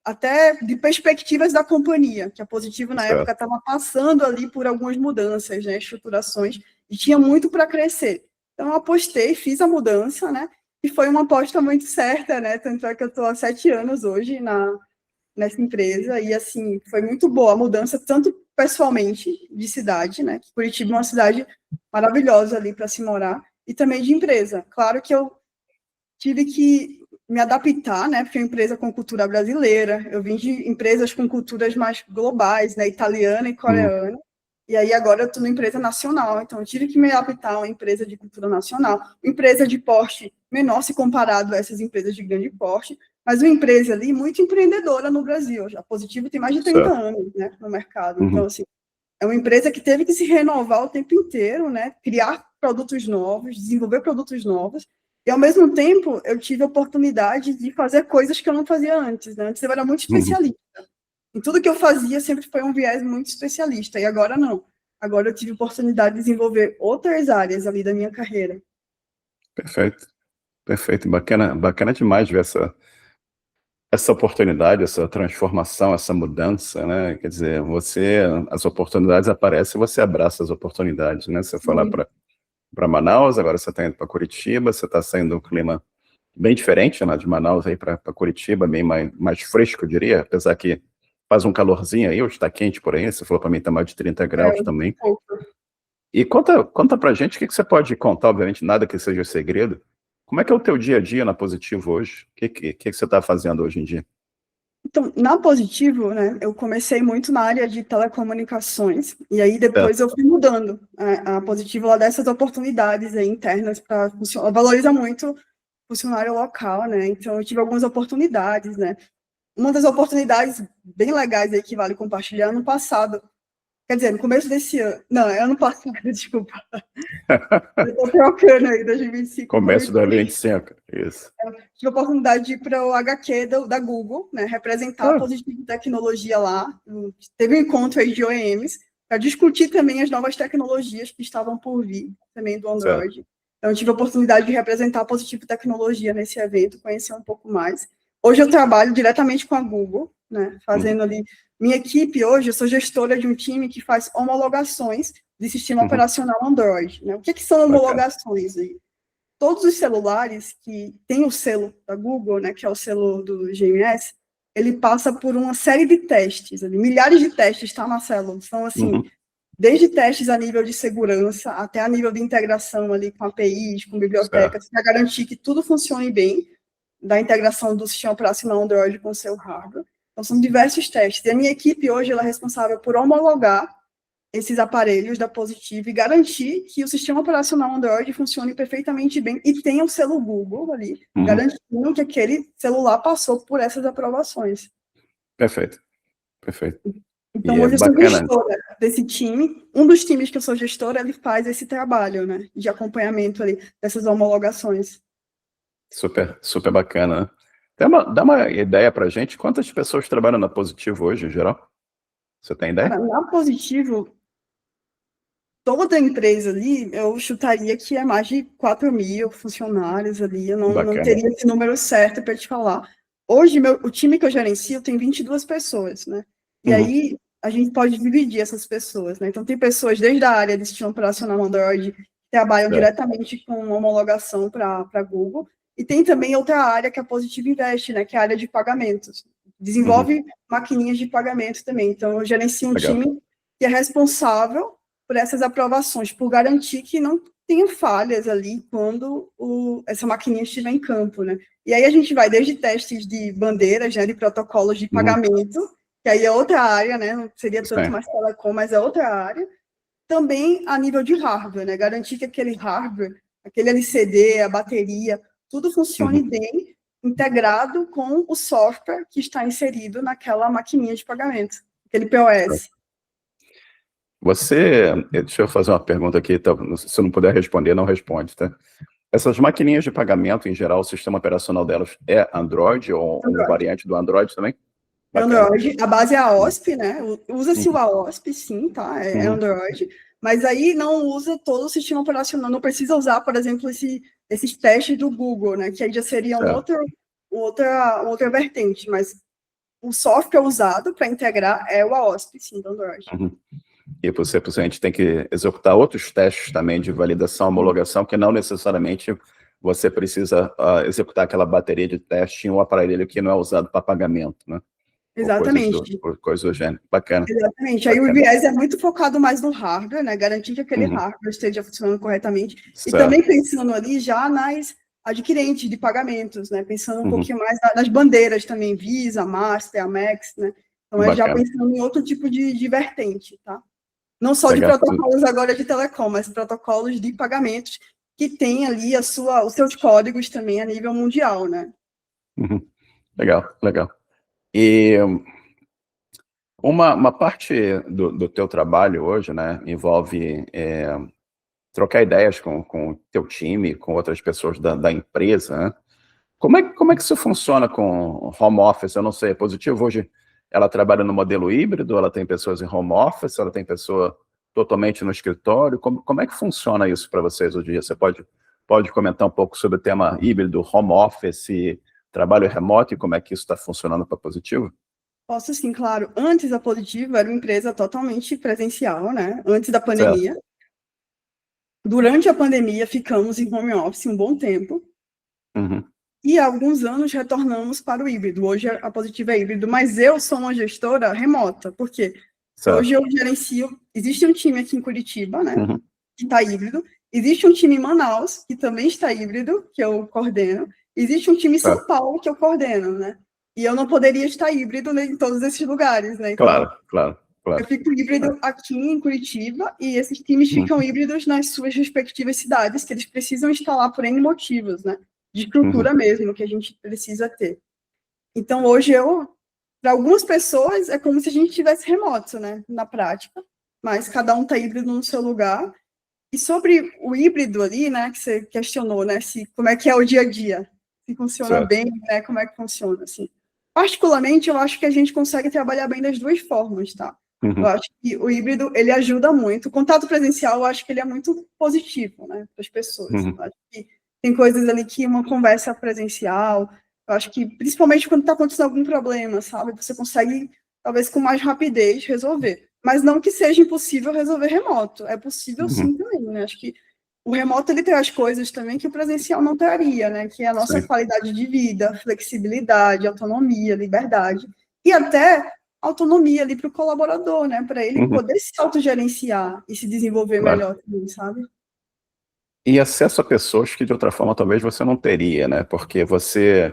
até de perspectivas da companhia, que a Positivo na época estava passando ali por algumas mudanças, né, estruturações, e tinha muito para crescer. Então eu apostei, fiz a mudança, né, e foi uma aposta muito certa, né, tanto é que eu estou há 7 anos hoje nessa empresa, e assim, foi muito boa a mudança, tanto pessoalmente, de cidade, né, que Curitiba é uma cidade maravilhosa ali para se morar, e também de empresa. Claro que eu tive que me adaptar, né, porque é uma empresa com cultura brasileira, eu vim de empresas com culturas mais globais, né, italiana e coreana, e aí agora eu estou numa empresa nacional, então eu tive que me adaptar a uma empresa de cultura nacional, empresa de porte menor se comparado a essas empresas de grande porte, mas uma empresa ali muito empreendedora no Brasil. A Positivo tem mais de 30 certo. anos, né, no mercado. Então, assim, é uma empresa que teve que se renovar o tempo inteiro, né, criar produtos novos, desenvolver produtos novos, e, ao mesmo tempo, eu tive a oportunidade de fazer coisas que eu não fazia antes, né? Antes eu era muito especialista. Em tudo que eu fazia sempre foi um viés muito especialista, e agora não. Agora eu tive a oportunidade de desenvolver outras áreas ali da minha carreira. Perfeito, perfeito. Bacana, bacana demais ver essa oportunidade, essa transformação, essa mudança, né? Quer dizer, as oportunidades aparecem e você abraça as oportunidades, né? Você foi lá para Manaus, agora você está indo para Curitiba, você está saindo de um clima bem diferente, né, de Manaus aí para Curitiba, bem mais fresco, eu diria, apesar que faz um calorzinho aí, hoje está quente por aí, você falou para mim está mais de 30 graus também. E conta pra gente o que você pode contar, obviamente nada que seja segredo. Como é que é o teu dia a dia na Positivo hoje? O que você está fazendo hoje em dia? Então, na Positivo, né, eu comecei muito na área de telecomunicações, e aí depois eu fui mudando. A Positivo, ela dá essas oportunidades aí internas para funcionar, valoriza muito o funcionário local, né, então eu tive algumas oportunidades, né. Uma das oportunidades bem legais aí que vale compartilhar, ano passado, quer dizer, no começo desse ano, não, é ano passado, desculpa, eu estou trocando aí, 2025. Começo de 2025, isso. Tive a oportunidade de ir para o HQ da Google, né, representar a Positivo Tecnologia lá. Teve um encontro aí de OEMs para discutir também as novas tecnologias que estavam por vir, também do Android. Certo. Então, eu tive a oportunidade de representar a Positivo Tecnologia nesse evento, conhecer um pouco mais. Hoje eu trabalho diretamente com a Google, né, fazendo ali... Minha equipe hoje, eu sou gestora de um time que faz homologações de sistema operacional Android. Né? O que são homologações aí? Todos os celulares que têm o selo da Google, né, que é o selo do GMS, ele passa por uma série de testes, ali, milhares de testes, tá, Marcelo? São, assim, desde testes a nível de segurança, até a nível de integração ali com APIs, com bibliotecas, para garantir que tudo funcione bem, da integração do sistema operacional Android com o seu hardware. Então, são diversos testes. E a minha equipe hoje, ela é responsável por homologar esses aparelhos da Positivo e garantir que o sistema operacional Android funcione perfeitamente bem e tenha o selo Google ali, garantindo que aquele celular passou por essas aprovações. Perfeito, perfeito. Então, hoje eu sou gestora desse time. Um dos times que eu sou gestora, ele faz esse trabalho, né, de acompanhamento ali dessas homologações. Super, super bacana, né? Dá uma ideia pra gente, quantas pessoas trabalham na Positivo hoje, em geral? Você tem ideia? Cara, na Positivo, toda a empresa ali, eu chutaria que é mais de 4.000 funcionários ali, eu não teria esse número certo para te falar. Hoje, o time que eu gerencio tem 22 pessoas, né? E aí, a gente pode dividir essas pessoas, né? Então, tem pessoas desde a área de sistema operacional Android, que trabalham diretamente com homologação para a Google, e tem também outra área que a Positivo investe, né? Que é a área de pagamentos. Desenvolve maquininhas de pagamento também. Então, eu gerencio um time que é responsável por essas aprovações, por garantir que não tenha falhas ali quando essa maquininha estiver em campo, né? E aí a gente vai desde testes de bandeiras, né, de protocolos de pagamento, que aí é outra área, né? Não seria tanto mais telecom, mas é outra área. Também a nível de hardware, né? Garantir que aquele hardware, aquele LCD, a bateria, tudo funcione bem, integrado com o software que está inserido naquela maquininha de pagamento, aquele POS. Deixa eu fazer uma pergunta aqui, tá? Se eu não puder responder, não responde, tá? Essas maquininhas de pagamento, em geral, o sistema operacional delas é Android ou uma variante do Android também? Android, a base é a AOSP, né? Usa-se o AOSP, sim, tá? É Android, mas aí não usa todo o sistema operacional, não precisa usar, por exemplo, esses testes do Google, né? Que aí já seria outra vertente, mas o software usado para integrar é o AOSP, sim, do Android. E você, possivelmente, tem que executar outros testes também de validação, homologação, que não necessariamente você precisa executar aquela bateria de teste em um aparelho que não é usado para pagamento, né? Exatamente. Coisa do gênero. Bacana. Exatamente. Aí o viés é muito focado mais no hardware, né? Garantir que aquele hardware esteja funcionando corretamente. E também pensando ali já nas adquirentes de pagamentos, né? Pensando um pouquinho mais nas bandeiras também, Visa, Master, Amex, né? Então é já pensando em outro tipo de vertente, tá? Não só de protocolos agora de telecom, mas protocolos de pagamentos que tem ali os seus códigos também a nível mundial, né? Legal, legal. E uma parte do teu trabalho hoje, né, envolve trocar ideias com o teu time, com outras pessoas da empresa, né? Como é que isso funciona com home office? Eu não sei, é positivo hoje? Ela trabalha no modelo híbrido, ela tem pessoas em home office, ela tem pessoa totalmente no escritório? Como é que funciona isso para vocês hoje em dia? Você pode comentar um pouco sobre o tema híbrido, home office, trabalho remoto e como é que isso está funcionando para positivo? Posso sim, claro. Antes a Positivo era uma empresa totalmente presencial, né? Antes da Certo. pandemia. Durante a pandemia, ficamos em home office um bom tempo. Uhum. E há alguns anos retornamos para o híbrido. Hoje a Positivo é híbrido, mas eu sou uma gestora remota, porque hoje Certo. eu gerencio. Existe um time aqui em Curitiba, né? Uhum. Que está híbrido. Existe um time em Manaus, que também está híbrido, que eu coordeno. Existe um time em São Certo. Paulo, que eu coordeno, né? E eu não poderia estar híbrido em todos esses lugares, né? Então, Claro, claro, eu claro. fico híbrido aqui em Curitiba e esses times ficam Uhum. híbridos nas suas respectivas cidades, que eles precisam instalar por N motivos, né? De estrutura Uhum. mesmo, que a gente precisa ter. Então, hoje para algumas pessoas, é como se a gente estivesse remoto, né? Na prática, mas cada um está híbrido no seu lugar. E sobre o híbrido ali, né, que você questionou, né, como é que é o dia a dia, se funciona Certo. bem, né, como é que funciona, assim. Particularmente, eu acho que a gente consegue trabalhar bem das duas formas, tá? Eu Uhum. acho que o híbrido, ele ajuda muito. O contato presencial, eu acho que ele é muito positivo, né, para as pessoas. Uhum. Eu acho que tem coisas ali que uma conversa presencial, eu acho que, principalmente quando está acontecendo algum problema, sabe, você consegue, talvez com mais rapidez, resolver. Mas não que seja impossível resolver remoto. É possível Uhum. sim também, né? Acho que o remoto ele traz coisas também que o presencial não traria, né? Que é a nossa Sim. qualidade de vida, flexibilidade, autonomia, liberdade e até autonomia ali para o colaborador, né? Para ele Uhum. poder se autogerenciar e se desenvolver Claro. melhor também, sabe? E acesso a pessoas que de outra forma talvez você não teria, né? Porque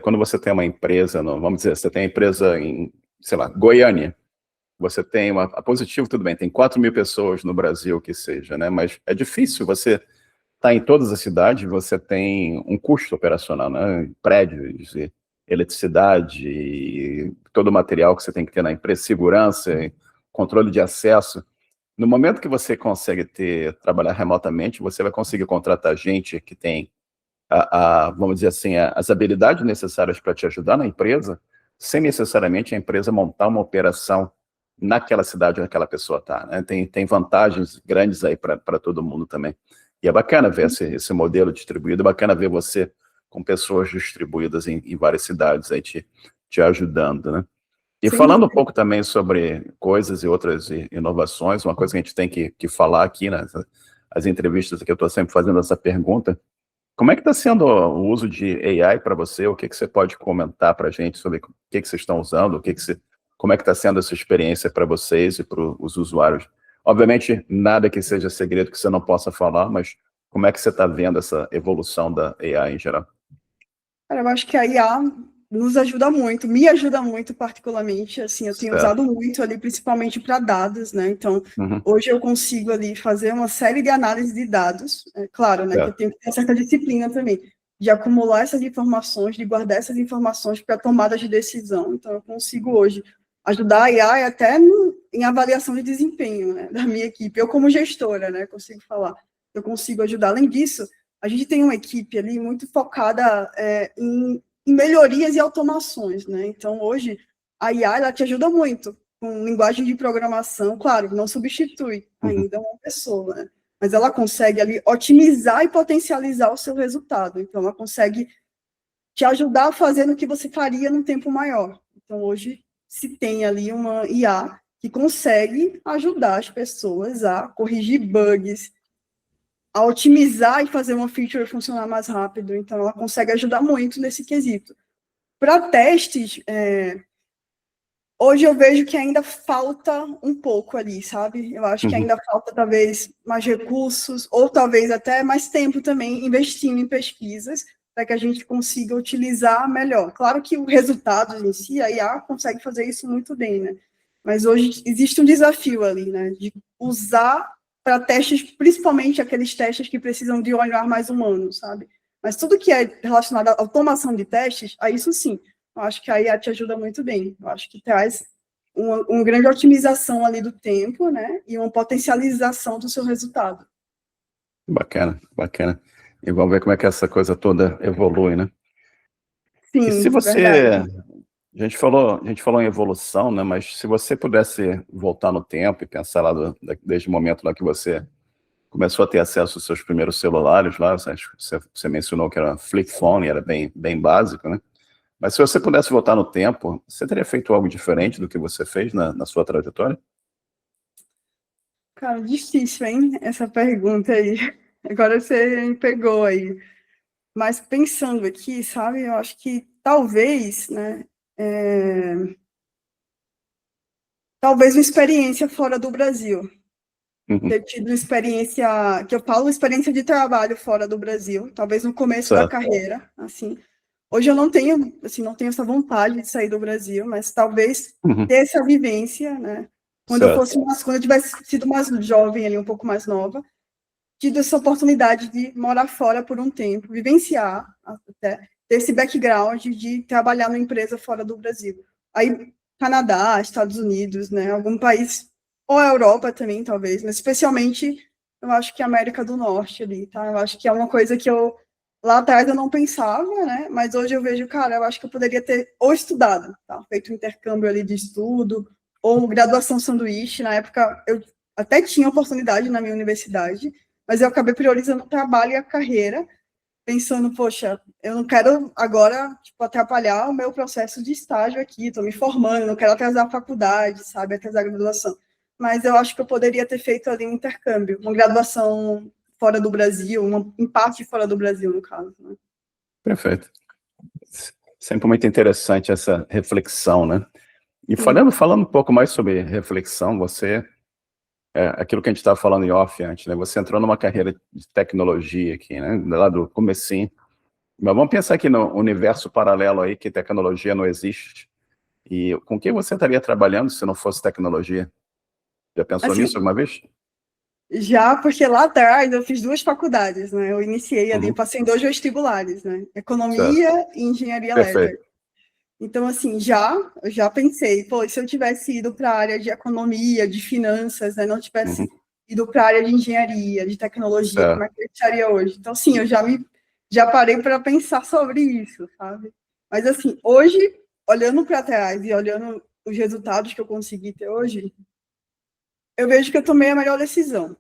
quando você tem uma empresa, vamos dizer, você tem a empresa em, sei lá, Goiânia, você tem a Positivo, tudo bem, tem 4.000 pessoas no Brasil que seja, né? Mas é difícil, você está em todas as cidades, você tem um custo operacional, né? Prédios, e eletricidade, e todo o material que você tem que ter na empresa, segurança, controle de acesso. No momento que você consegue trabalhar remotamente, você vai conseguir contratar gente que tem, vamos dizer assim, as habilidades necessárias para te ajudar na empresa, sem necessariamente a empresa montar uma operação naquela cidade onde aquela pessoa está, né? Tem vantagens grandes aí para todo mundo também. E é bacana ver esse modelo distribuído, é bacana ver você com pessoas distribuídas em várias cidades aí te ajudando, né? E Sem falando um dúvida. pouco também sobre coisas e outras inovações, uma coisa que a gente tem que falar aqui, né, as entrevistas que eu estou sempre fazendo essa pergunta, como é que está sendo o uso de AI para você? O que você pode comentar para a gente sobre o que vocês estão usando, como é que está sendo essa experiência para vocês e para os usuários? Obviamente, nada que seja segredo que você não possa falar, mas como é que você está vendo essa evolução da AI em geral? Cara, eu acho que a IA nos ajuda muito, me ajuda muito particularmente, assim, eu tenho Certo. usado muito ali, principalmente para dados, né, então, Uhum. hoje eu consigo ali fazer uma série de análises de dados, é claro, né, que eu Certo. tenho que ter certa disciplina também, de acumular essas informações, de guardar essas informações para tomada de decisão, então eu consigo hoje ajudar a IA até em avaliação de desempenho, né, da minha equipe, eu como gestora, né, consigo falar, eu consigo ajudar, além disso, a gente tem uma equipe ali muito focada em melhorias e automações, né? Então, hoje, a IA, ela te ajuda muito com linguagem de programação, claro, não substitui Uhum. ainda uma pessoa, né? Mas ela consegue ali otimizar e potencializar o seu resultado. Então, ela consegue te ajudar a fazer o que você faria num tempo maior. Então, hoje, se tem ali uma IA que consegue ajudar as pessoas a corrigir bugs, a otimizar e fazer uma feature funcionar mais rápido. Então, ela consegue ajudar muito nesse quesito. Para testes, hoje eu vejo que ainda falta um pouco ali, sabe? Eu acho que Uhum. ainda falta, talvez, mais recursos, ou talvez até mais tempo também investindo em pesquisas, para que a gente consiga utilizar melhor. Claro que o resultado em si, a IA consegue fazer isso muito bem, né? Mas hoje existe um desafio ali, né? De usar para testes, principalmente aqueles testes que precisam de um olhar mais humano, sabe? Mas tudo que é relacionado à automação de testes, a isso sim, eu acho que a IA te ajuda muito bem. Eu acho que traz uma grande otimização ali do tempo, né? E uma potencialização do seu resultado. Bacana, bacana. E vamos ver como é que essa coisa toda evolui, né? E se Sim, você, verdade. a gente falou em evolução, né? Mas se você pudesse voltar no tempo e pensar lá desde o momento lá que você começou a ter acesso aos seus primeiros celulares lá, você mencionou que era flip phone, era bem básico, né? Mas se você pudesse voltar no tempo, você teria feito algo diferente do que você fez na sua trajetória? Cara, difícil, hein? Essa pergunta aí. Agora você me pegou aí. Mas pensando aqui, sabe, eu acho que talvez, né? Talvez uma experiência fora do Brasil. Uhum. Ter tido uma experiência, que eu falo, experiência de trabalho fora do Brasil, talvez no começo da Certo. carreira, assim. Hoje eu não tenho, assim, não tenho essa vontade de sair do Brasil, mas talvez Uhum. ter essa vivência, né? Certo. Quando eu tivesse sido mais jovem ali, um pouco mais nova, tido essa oportunidade de morar fora por um tempo, vivenciar até ter esse background de trabalhar numa empresa fora do Brasil. Aí, Canadá, Estados Unidos, né, algum país, ou a Europa também, talvez, mas especialmente, eu acho que a América do Norte ali, tá? Eu acho que é uma coisa que lá atrás eu não pensava, né, mas hoje eu vejo, cara, eu acho que eu poderia ter ou estudado, tá? Feito um intercâmbio ali de estudo, ou graduação sanduíche, na época eu até tinha oportunidade na minha universidade, mas eu acabei priorizando o trabalho e a carreira, pensando, poxa, eu não quero agora, tipo, atrapalhar o meu processo de estágio aqui, estou me formando, não quero atrasar a faculdade, sabe, atrasar a graduação. Mas eu acho que eu poderia ter feito ali um intercâmbio, uma graduação fora do Brasil, em parte fora do Brasil, no caso, né? Perfeito. Sempre muito interessante essa reflexão, né? E Sim, falando um pouco mais sobre reflexão, aquilo que a gente estava falando em off antes, né? Você entrou numa carreira de tecnologia aqui, né? Lá do comecinho. Mas vamos pensar aqui no universo paralelo aí, que tecnologia não existe. E com quem você estaria trabalhando se não fosse tecnologia? Já pensou nisso assim, alguma vez? já porque lá atrás eu fiz 2 faculdades, né? Eu iniciei ali, eu Uhum. passei em 2 vestibulares, né? Certo. Economia e engenharia Perfeito. elétrica. Então, assim, eu já pensei, pô, se eu tivesse ido para a área de economia, de finanças, né, não tivesse Uhum. ido para a área de engenharia, de tecnologia, como Certo. é que eu estaria hoje? Então, sim, já parei para pensar sobre isso, sabe? Mas, assim, hoje, olhando para trás e olhando os resultados que eu consegui ter hoje, eu vejo que eu tomei a melhor decisão,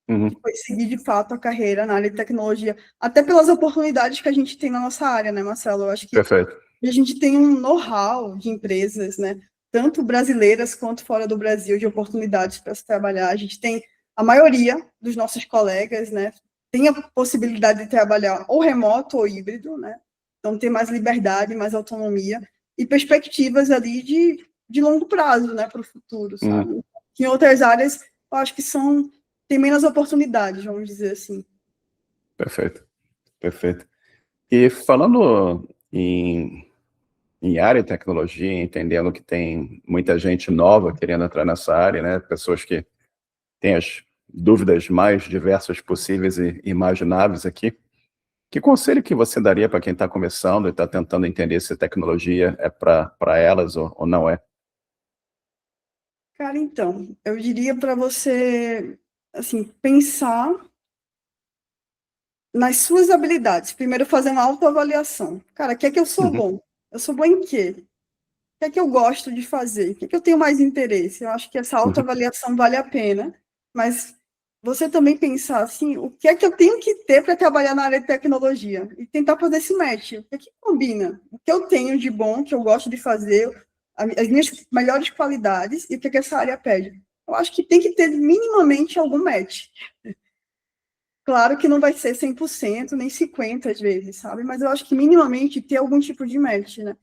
Uhum. que foi seguir, de fato, a carreira na área de tecnologia, até pelas oportunidades que a gente tem na nossa área, né, Marcelo? Eu acho que Perfeito. a gente tem um know-how de empresas, né, tanto brasileiras quanto fora do Brasil, de oportunidades para se trabalhar. A gente tem, a maioria dos nossos colegas, né, tem a possibilidade de trabalhar ou remoto ou híbrido, né, então ter mais liberdade, mais autonomia e perspectivas ali de longo prazo, né, para o futuro, Uhum. sabe? Em outras áreas, eu acho que tem menos oportunidades, vamos dizer assim. Perfeito. Perfeito. E falando em área de tecnologia, entendendo que tem muita gente nova querendo entrar nessa área, né? Pessoas que têm as dúvidas mais diversas possíveis e imagináveis aqui. Que conselho que você daria para quem está começando e está tentando entender se tecnologia é para elas ou não é? Cara, então, eu diria para você, assim, pensar nas suas habilidades. Primeiro, fazer uma autoavaliação. Cara, o que é que eu sou Uhum. bom? Eu sou bom em quê? O que é que eu gosto de fazer? O que é que eu tenho mais interesse? Eu acho que essa Uhum. autoavaliação vale a pena, mas você também pensar assim, o que é que eu tenho que ter para trabalhar na área de tecnologia? E tentar fazer esse match. O que é que combina? O que eu tenho de bom, que eu gosto de fazer, as minhas melhores qualidades e o que é que essa área pede? Eu acho que tem que ter minimamente algum match. Claro que não vai ser 100% nem 50% às vezes, sabe? Mas eu acho que minimamente ter algum tipo de match, né?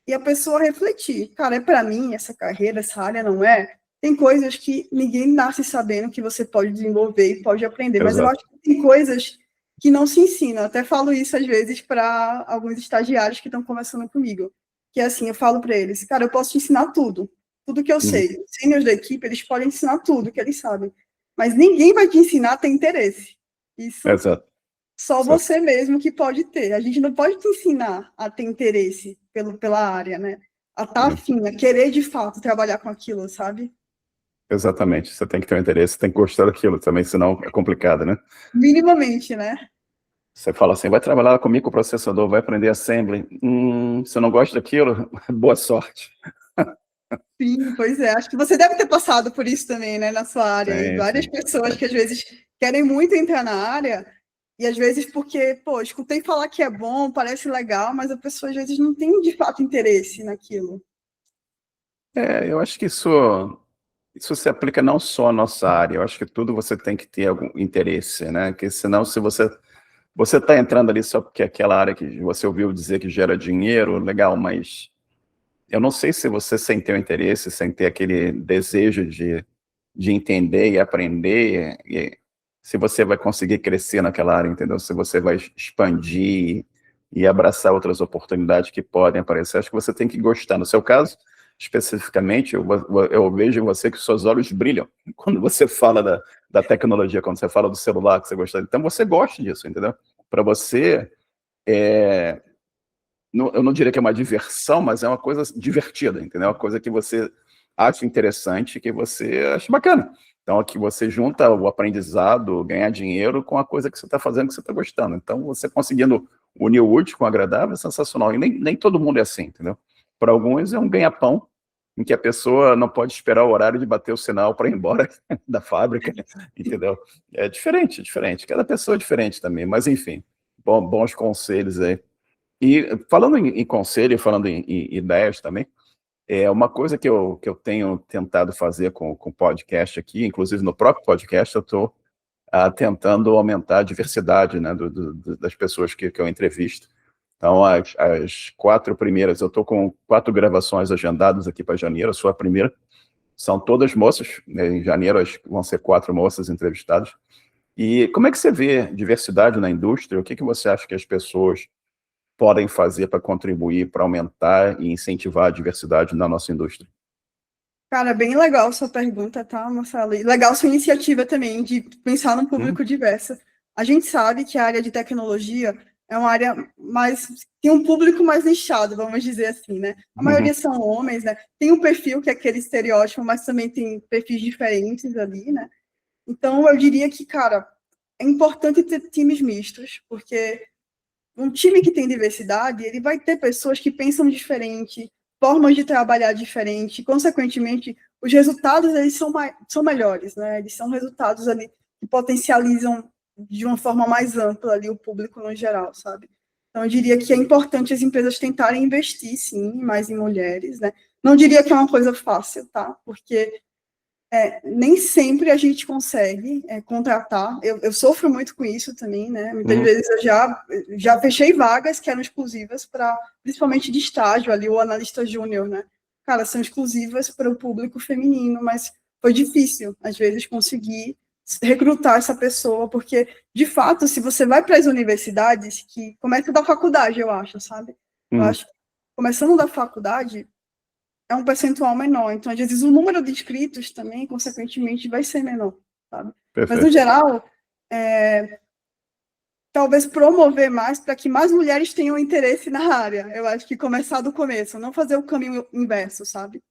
E a pessoa refletir, cara, é para mim essa carreira, essa área não é? Tem coisas que ninguém nasce sabendo que você pode desenvolver e pode aprender, mas eu Exato. acho que tem coisas que não se ensinam. Eu até falo isso às vezes para alguns estagiários que estão conversando comigo, que é assim, eu falo para eles, cara, eu posso te ensinar tudo, tudo que eu Uhum. sei. Os seniors da equipe, eles podem ensinar tudo que eles sabem, mas ninguém vai te ensinar a ter interesse. Isso Exato. só Exato. você mesmo que pode ter. A gente não pode te ensinar a ter interesse. pela área, né? A estar afim, a querer de fato trabalhar com aquilo, sabe? Exatamente. Você tem que ter um interesse, tem que gostar daquilo também, senão é complicado, né? Minimamente, né? Você fala assim, vai trabalhar com microprocessador, vai aprender assembly. Se não gosta daquilo, boa sorte. Sim, pois é. Acho que você deve ter passado por isso também, né, na sua área. E Sim, várias sim. pessoas que às vezes querem muito entrar na área, e às vezes porque, pô, escutei falar que é bom, parece legal, mas a pessoa às vezes não tem de fato interesse naquilo. Eu acho que isso se aplica não só à nossa área, eu acho que tudo você tem que ter algum interesse, né? Porque senão, se você está entrando ali só porque é aquela área que você ouviu dizer que gera dinheiro, legal, mas eu não sei se você, sem ter o interesse, sem ter aquele desejo de entender e aprender, se você vai conseguir crescer naquela área, entendeu? Se você vai expandir e abraçar outras oportunidades que podem aparecer. Acho que você tem que gostar. No seu caso, especificamente, eu vejo em você que os seus olhos brilham quando você fala da tecnologia, quando você fala do celular que você gosta. Então, você gosta disso, entendeu? Para você, eu não diria que é uma diversão, mas é uma coisa divertida, entendeu? Uma coisa que você acha interessante, que você acha bacana. Então, aqui você junta o aprendizado, ganhar dinheiro com a coisa que você está fazendo, que você está gostando. Então, você conseguindo unir o útil com o agradável é sensacional. E nem todo mundo é assim, entendeu? Para alguns é um ganha-pão, em que a pessoa não pode esperar o horário de bater o sinal para ir embora da fábrica, entendeu? É diferente, diferente. Cada pessoa é diferente também. Mas, enfim, bons conselhos aí. E falando em conselho, falando em ideias também, uma coisa que eu tenho tentado fazer com o podcast aqui, inclusive no próprio podcast, eu estou tentando aumentar a diversidade, né, das pessoas que eu entrevisto. Então, as 4 primeiras, eu estou com 4 gravações agendadas aqui para janeiro, a sua primeira, são todas moças, né, em janeiro vão ser 4 moças entrevistadas. E como é que você vê diversidade na indústria? O que você acha que as pessoas podem fazer para contribuir, para aumentar e incentivar a diversidade na nossa indústria? Cara, bem legal sua pergunta, tá, Marcelo? E legal sua iniciativa também de pensar num público diverso. A gente sabe que a área de tecnologia é uma área mais... tem um público mais nichado, vamos dizer assim, né? A maioria são homens, né? Tem um perfil que é aquele estereótipo, mas também tem perfis diferentes ali, né? Então, eu diria que, cara, é importante ter times mistos, porque um time que tem diversidade, ele vai ter pessoas que pensam diferente, formas de trabalhar diferente, consequentemente, os resultados eles são melhores, né? Eles são resultados ali que potencializam de uma forma mais ampla ali o público no geral, sabe? Então, eu diria que é importante as empresas tentarem investir, sim, mais em mulheres, né? Não diria que é uma coisa fácil, tá? Porque nem sempre a gente consegue contratar. Eu sofro muito com isso também, né? Muitas vezes eu já fechei vagas que eram exclusivas para, principalmente de estágio ali, o analista júnior, né? Cara, são exclusivas para o público feminino, mas foi difícil, às vezes, conseguir recrutar essa pessoa, porque, de fato, se você vai para as universidades, que começa da faculdade, eu acho, sabe? Eu acho que começando da faculdade, é um percentual menor. Então, às vezes, o número de inscritos também, consequentemente, vai ser menor, sabe? Perfeito. Mas, no geral, talvez promover mais para que mais mulheres tenham interesse na área. Eu acho que começar do começo, não fazer o caminho inverso, sabe?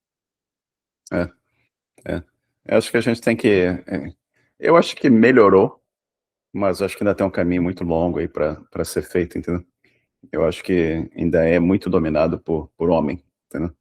Eu acho que a gente tem que... eu acho que melhorou, mas acho que ainda tem um caminho muito longo aí para ser feito, entendeu? Eu acho que ainda é muito dominado por homem, entendeu?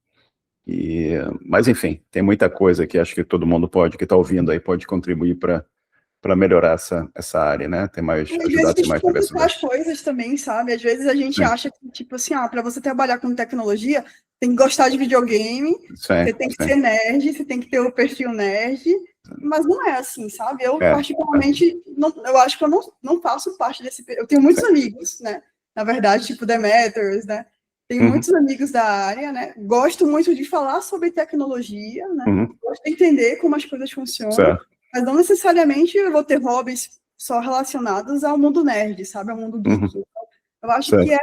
Mas, enfim, tem muita coisa que acho que todo mundo que está ouvindo aí, pode contribuir para melhorar essa área, né? Às Ajudar a vezes ter mais descomplicar as diversidade. coisas também, sabe? Às vezes a gente Sim, acha que, tipo assim, para você trabalhar com tecnologia, tem que gostar de videogame, você tem que sim. ser nerd, você tem que ter o perfil nerd, mas não é assim, sabe? Eu, É. particularmente, eu acho que eu não faço parte desse... Eu tenho muitos amigos, né? Na verdade, tipo Demeters, né? Tenho muitos amigos da área, né? Gosto muito de falar sobre tecnologia, né? Gosto de entender como as coisas funcionam, Certo. mas não necessariamente eu vou ter hobbies só relacionados ao mundo nerd, sabe? Ao mundo geek. Então, eu acho que é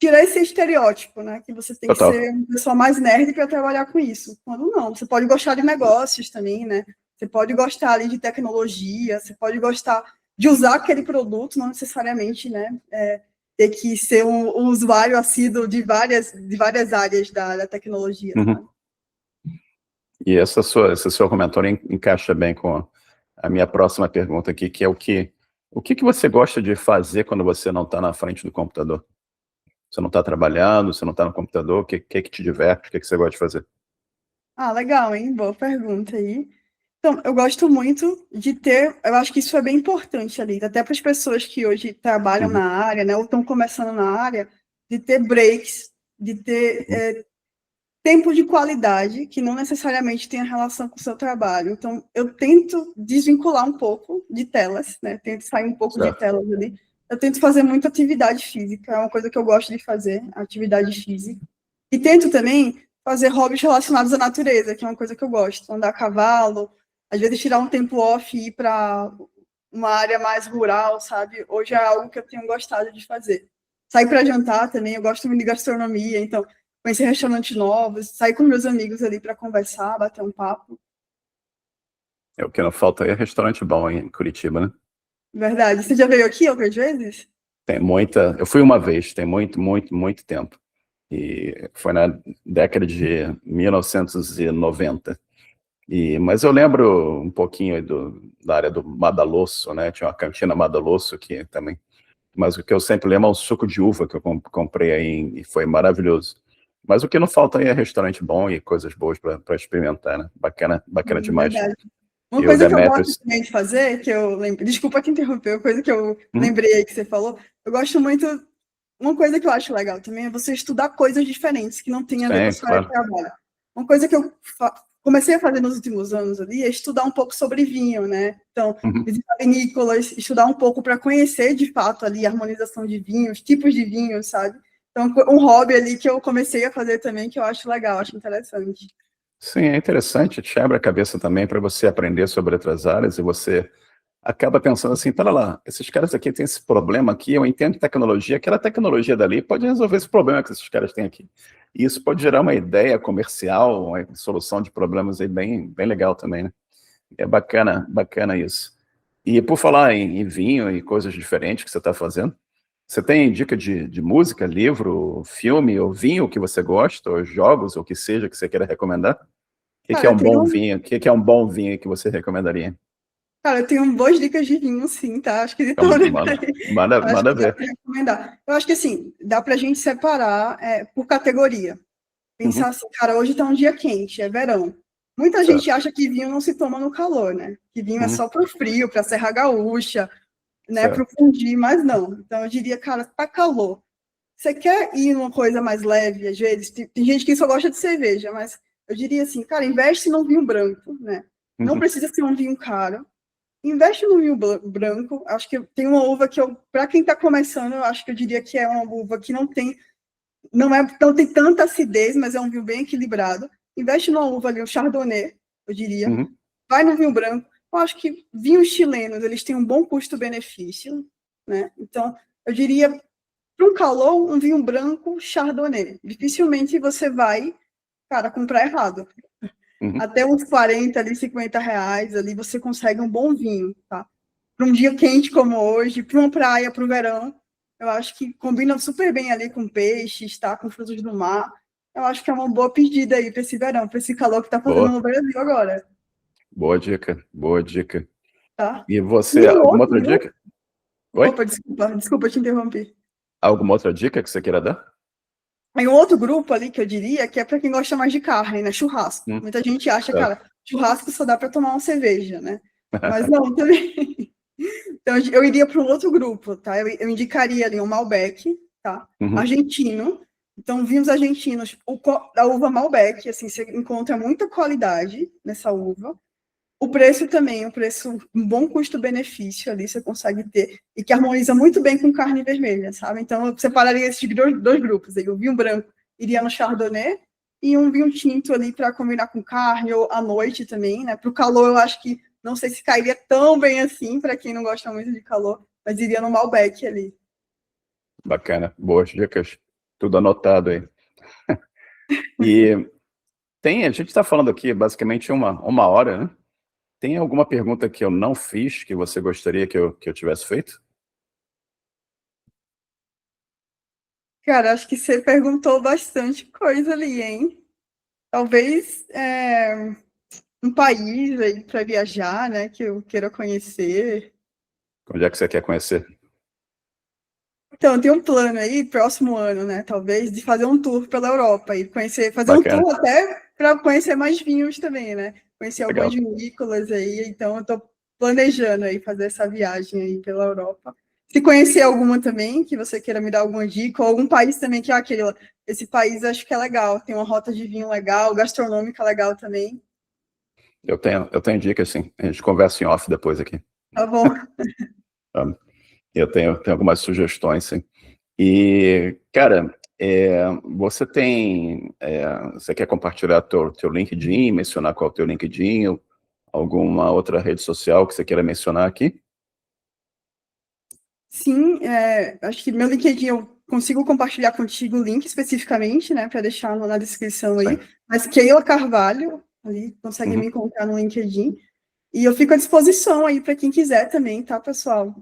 tirar esse estereótipo, né? Que você tem Total. que ser uma pessoa mais nerd para trabalhar com isso. Quando não, você pode gostar de negócios também, né? Você pode gostar ali de tecnologia, você pode gostar de usar aquele produto, não necessariamente, né? ter que ser um usuário assíduo de várias áreas da tecnologia. Uhum. E esse seu comentário encaixa bem com a minha próxima pergunta aqui, que é o que você gosta de fazer quando você não está na frente do computador? Você não está trabalhando, você não está no computador, o que te diverte, o que você gosta de fazer? Ah, legal, hein? Boa pergunta aí. Então, eu gosto muito de ter, eu acho que isso é bem importante ali, até para as pessoas que hoje trabalham Uhum, na área, né, ou estão começando na área, de ter breaks, de ter uhum, tempo de qualidade, que não necessariamente tenha relação com o seu trabalho. Então, eu tento desvincular um pouco de telas, né, tento sair um pouco de certo. telas ali. Eu tento fazer muita atividade física, é uma coisa que eu gosto de fazer, atividade física. E tento também fazer hobbies relacionados à natureza, que é uma coisa que eu gosto. Andar a cavalo, às vezes tirar um tempo off e ir para uma área mais rural, sabe? Hoje é algo que eu tenho gostado de fazer. Sair para jantar também, eu gosto muito de gastronomia, então conhecer restaurantes novos, sair com meus amigos ali para conversar, bater um papo. O que não falta aí é restaurante bom em Curitiba, né? Verdade. Você já veio aqui outras vezes? Tem muita. Eu fui uma vez, tem muito, muito, muito tempo. E foi na década de 1990. Mas eu lembro um pouquinho aí da área do Madalosso, né? Tinha uma cantina Madalosso aqui também. Mas o que eu sempre lembro é um suco de uva que eu comprei aí e foi maravilhoso. Mas o que não falta aí é restaurante bom e coisas boas para experimentar, né? Bacana, bacana demais. Verdade. Uma Eu, coisa que eu gosto Demetrius. também de fazer, que eu lembro, desculpa te interromper, uma coisa que eu Uhum, lembrei aí que você falou, eu gosto muito, uma coisa que eu acho legal também é você estudar coisas diferentes que não tem a ver com a sim, sua área de claro. trabalho. Uma coisa que eu comecei a fazer nos últimos anos ali é estudar um pouco sobre vinho, né? Então, Uhum. visitar vinícolas, estudar um pouco para conhecer de fato ali a harmonização de vinhos, tipos de vinhos, sabe? Então, um hobby ali que eu comecei a fazer também que eu acho legal, acho interessante. Sim, é interessante, te abre a cabeça também para você aprender sobre outras áreas e você acaba pensando assim, pera lá, esses caras aqui têm esse problema aqui, eu entendo tecnologia, aquela tecnologia dali pode resolver esse problema que esses caras têm aqui. E isso pode gerar uma ideia comercial, uma solução de problemas aí bem, bem legal também, né? É bacana, bacana isso. E por falar em vinho e coisas diferentes que você está fazendo, você tem dica de música, livro, filme ou vinho que você gosta, ou jogos, ou o que seja que você queira recomendar? O que é Cara, um bom vinho? O que é um bom vinho que você recomendaria? eu tenho boas dicas de vinho, sim, tá? Acho que de Então, toda acho manda que dá ver. para recomendar. Eu acho que assim, dá para a gente separar por categoria. Pensar Uhum, assim, cara, hoje está um dia quente, é verão. Muita gente certo. acha que vinho não se toma no calor, né? Que vinho é Uhum, só para o frio, para Serra Gaúcha, né? Para o certo. fundir, mas não. Então eu diria, cara, tá calor. Você quer ir numa coisa mais leve, às vezes? Tem gente que só gosta de cerveja, mas eu diria assim, cara, investe num vinho branco, né? Não Uhum, precisa ser um vinho caro. Investe no vinho branco. Acho que tem uma uva que eu, para quem está começando, eu acho que eu diria que é uma uva que não tem tanta acidez, mas é um vinho bem equilibrado. Investe numa uva ali, um chardonnay, eu diria. uhum. Vai no vinho branco. Eu acho que vinhos chilenos, eles têm um bom custo-benefício, né? Então, eu diria, para um calor, um vinho branco chardonnay. Dificilmente você vai, cara, comprar errado. Uhum. Até uns 40 ali, R$ 50 ali, você consegue um bom vinho, tá? Para um dia quente como hoje, para uma praia, para o verão, eu acho que combina super bem ali com peixes, tá? Com frutos do mar. Eu acho que é uma boa pedida aí para esse verão, para esse calor que está fazendo Boa, no Brasil agora, boa dica, boa dica. tá? E você, E um alguma outro outra grupo. dica? Oi? Opa, desculpa te interromper. Alguma outra dica que você queira dar? Tem um outro grupo ali que eu diria que é para quem gosta mais de carne, né? Churrasco. Muita gente acha, Certo. cara, churrasco só dá para tomar uma cerveja, né? Mas não, também. Então, eu iria para um outro grupo, tá? Eu indicaria ali um Malbec, tá? Uhum. Argentino. Então, vinhos argentinos, da uva Malbec, assim, você encontra muita qualidade nessa uva. O preço também, um bom custo-benefício ali, você consegue ter, e que harmoniza muito bem com carne vermelha, sabe? Então, eu separaria esses dois grupos aí. O vinho branco iria no Chardonnay, e um vinho tinto ali para combinar com carne, ou à noite também, né? Para o calor, eu acho que não sei se cairia tão bem assim, para quem não gosta muito de calor, mas iria no Malbec ali. Bacana, boas dicas. Tudo anotado aí. E a gente está falando aqui basicamente uma hora, né? Tem alguma pergunta que eu não fiz que você gostaria que eu tivesse feito? Cara, acho que você perguntou bastante coisa ali, hein? Talvez um país aí para viajar, né? Que eu queira conhecer. Onde é que você quer conhecer? Então, tem um plano aí, próximo ano, né? Talvez, de fazer um tour pela Europa e conhecer, fazer um Bacana, tour até para conhecer mais vinhos também, né? Conhecer algumas legal. vinícolas aí, então eu tô planejando aí fazer essa viagem aí pela Europa. Se conhecer alguma também, que você queira me dar alguma dica, ou algum país também que é aquele, esse país acho que é legal, tem uma rota de vinho legal, gastronômica legal também. Eu tenho dicas, sim. A gente conversa em off depois aqui. Tá bom. Tá? Eu tenho algumas sugestões, sim. E, cara, você quer compartilhar teu LinkedIn, mencionar qual é o teu LinkedIn, ou alguma outra rede social que você queira mencionar aqui? Sim, acho que meu LinkedIn eu consigo compartilhar contigo o link especificamente, né, para deixar na descrição aí. Sim. Mas Keila Carvalho, ali consegue me Uhum. encontrar no LinkedIn. E eu fico à disposição aí para quem quiser também, tá, pessoal?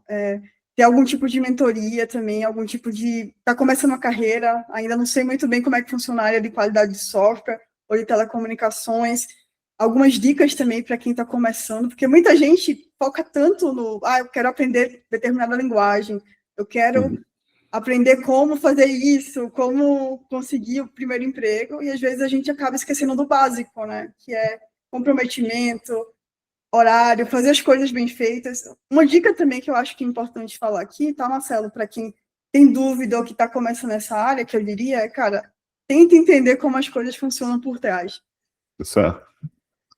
Ter algum tipo de mentoria também, algum tipo de. Tá começando a carreira, ainda não sei muito bem como é que funciona a área de qualidade de software ou de telecomunicações. Algumas dicas também para quem está começando, porque muita gente foca tanto no, eu quero aprender determinada linguagem, eu quero Uhum. aprender como fazer isso, como conseguir o primeiro emprego, e às vezes a gente acaba esquecendo do básico, né? Que é comprometimento, horário, fazer as coisas bem feitas. Uma dica também que eu acho que é importante falar aqui, tá, Marcelo, para quem tem dúvida ou que está começando nessa área, que eu diria é, cara, tenta entender como as coisas funcionam por trás. Isso é.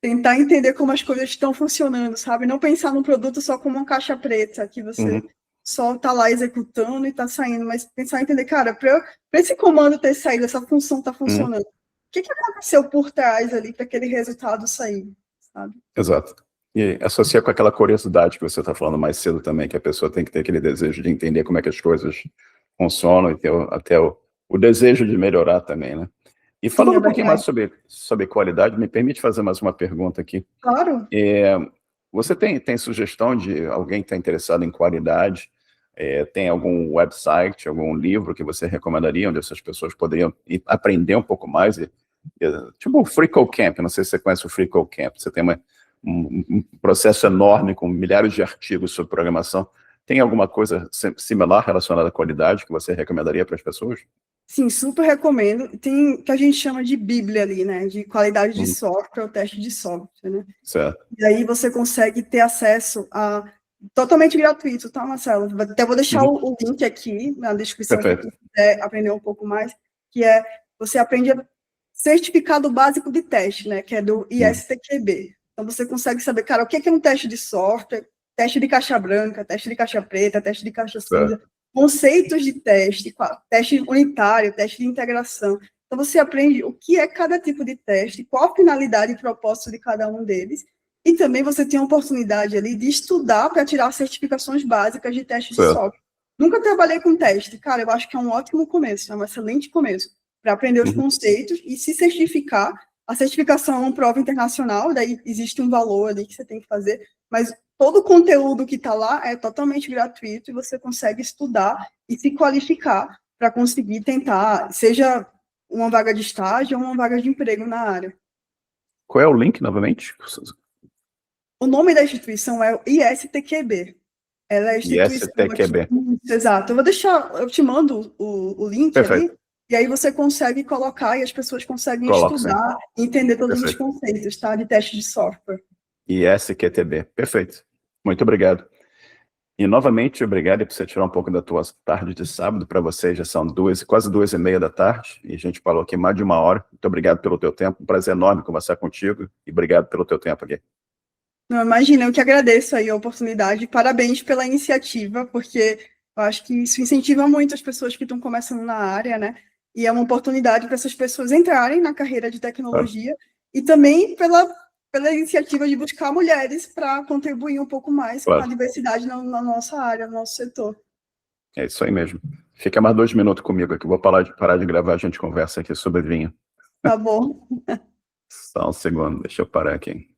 Tentar entender como as coisas estão funcionando, sabe? Não pensar no produto só como uma caixa preta, que você Uhum. só está lá executando e está saindo, mas pensar em entender, cara, para esse comando ter saído, essa função está Uhum. funcionando. O que aconteceu por trás ali para aquele resultado sair, sabe? Exato. E associa com aquela curiosidade que você está falando mais cedo também, que a pessoa tem que ter aquele desejo de entender como é que as coisas funcionam e ter até o desejo de melhorar também, né? E Sim, falando é um pouquinho mais verdade. sobre qualidade, me permite fazer mais uma pergunta aqui. Claro. É, Você tem sugestão de alguém que está interessado em qualidade? Tem algum website, algum livro que você recomendaria, onde essas pessoas poderiam aprender um pouco mais? Tipo o FreeCodeCamp, não sei se você conhece o FreeCodeCamp, você tem um processo enorme com milhares de artigos sobre programação. Tem alguma coisa similar relacionada à qualidade que você recomendaria para as pessoas? Sim, super recomendo. Tem o que a gente chama de Bíblia ali, né? De qualidade de Uhum. software, o teste de software, né? Certo. E aí você consegue ter acesso a totalmente gratuito, tá, Marcelo? Até vou deixar Uhum. o link aqui na descrição para Perfeito. quem quiser aprender um pouco mais, que é você aprende certificado básico de teste, né? Que é do Uhum. ISTQB. Então você consegue saber, cara, o que é um teste de software, teste de caixa branca, teste de caixa preta, teste de caixa cinza, Certo. conceitos de teste, teste unitário, teste de integração. Então você aprende o que é cada tipo de teste, qual a finalidade e propósito de cada um deles, e também você tem a oportunidade ali de estudar para tirar certificações básicas de teste de Certo. software. Nunca trabalhei com teste, cara, eu acho que é um ótimo começo, é um excelente começo para aprender os Uhum. conceitos e se certificar. A certificação é uma prova internacional, daí existe um valor ali que você tem que fazer, mas todo o conteúdo que está lá é totalmente gratuito e você consegue estudar e se qualificar para conseguir tentar, seja uma vaga de estágio ou uma vaga de emprego na área. Qual é o link, novamente? O nome da instituição é o ISTQB. Ela é a instituição aqui. ISTQB. Exato. Eu vou deixar, eu te mando o link Perfeito. ali, e aí você consegue colocar e as pessoas conseguem Coloco sim. estudar e entender todos os Perfeito. conceitos, tá? De teste de software. ISQTB. Perfeito. Muito obrigado. E novamente, obrigado por você tirar um pouco da tua tarde de sábado. Para vocês já são quase 2h30 da tarde, e a gente falou aqui mais de 1 hora. Muito obrigado pelo teu tempo. Um prazer enorme conversar contigo, e obrigado pelo teu tempo aqui. Não, imagina, eu que agradeço aí a oportunidade. Parabéns pela iniciativa, porque eu acho que isso incentiva muito as pessoas que estão começando na área, né? E é uma oportunidade para essas pessoas entrarem na carreira de Claro. tecnologia e também pela iniciativa de buscar mulheres para contribuir um pouco mais com a Claro. diversidade na nossa área, no nosso setor. É isso aí mesmo. Fica mais 2 minutos comigo aqui. Vou parar de gravar, a gente conversa aqui sobre vinho. Tá bom? Só um segundo, deixa eu parar aqui.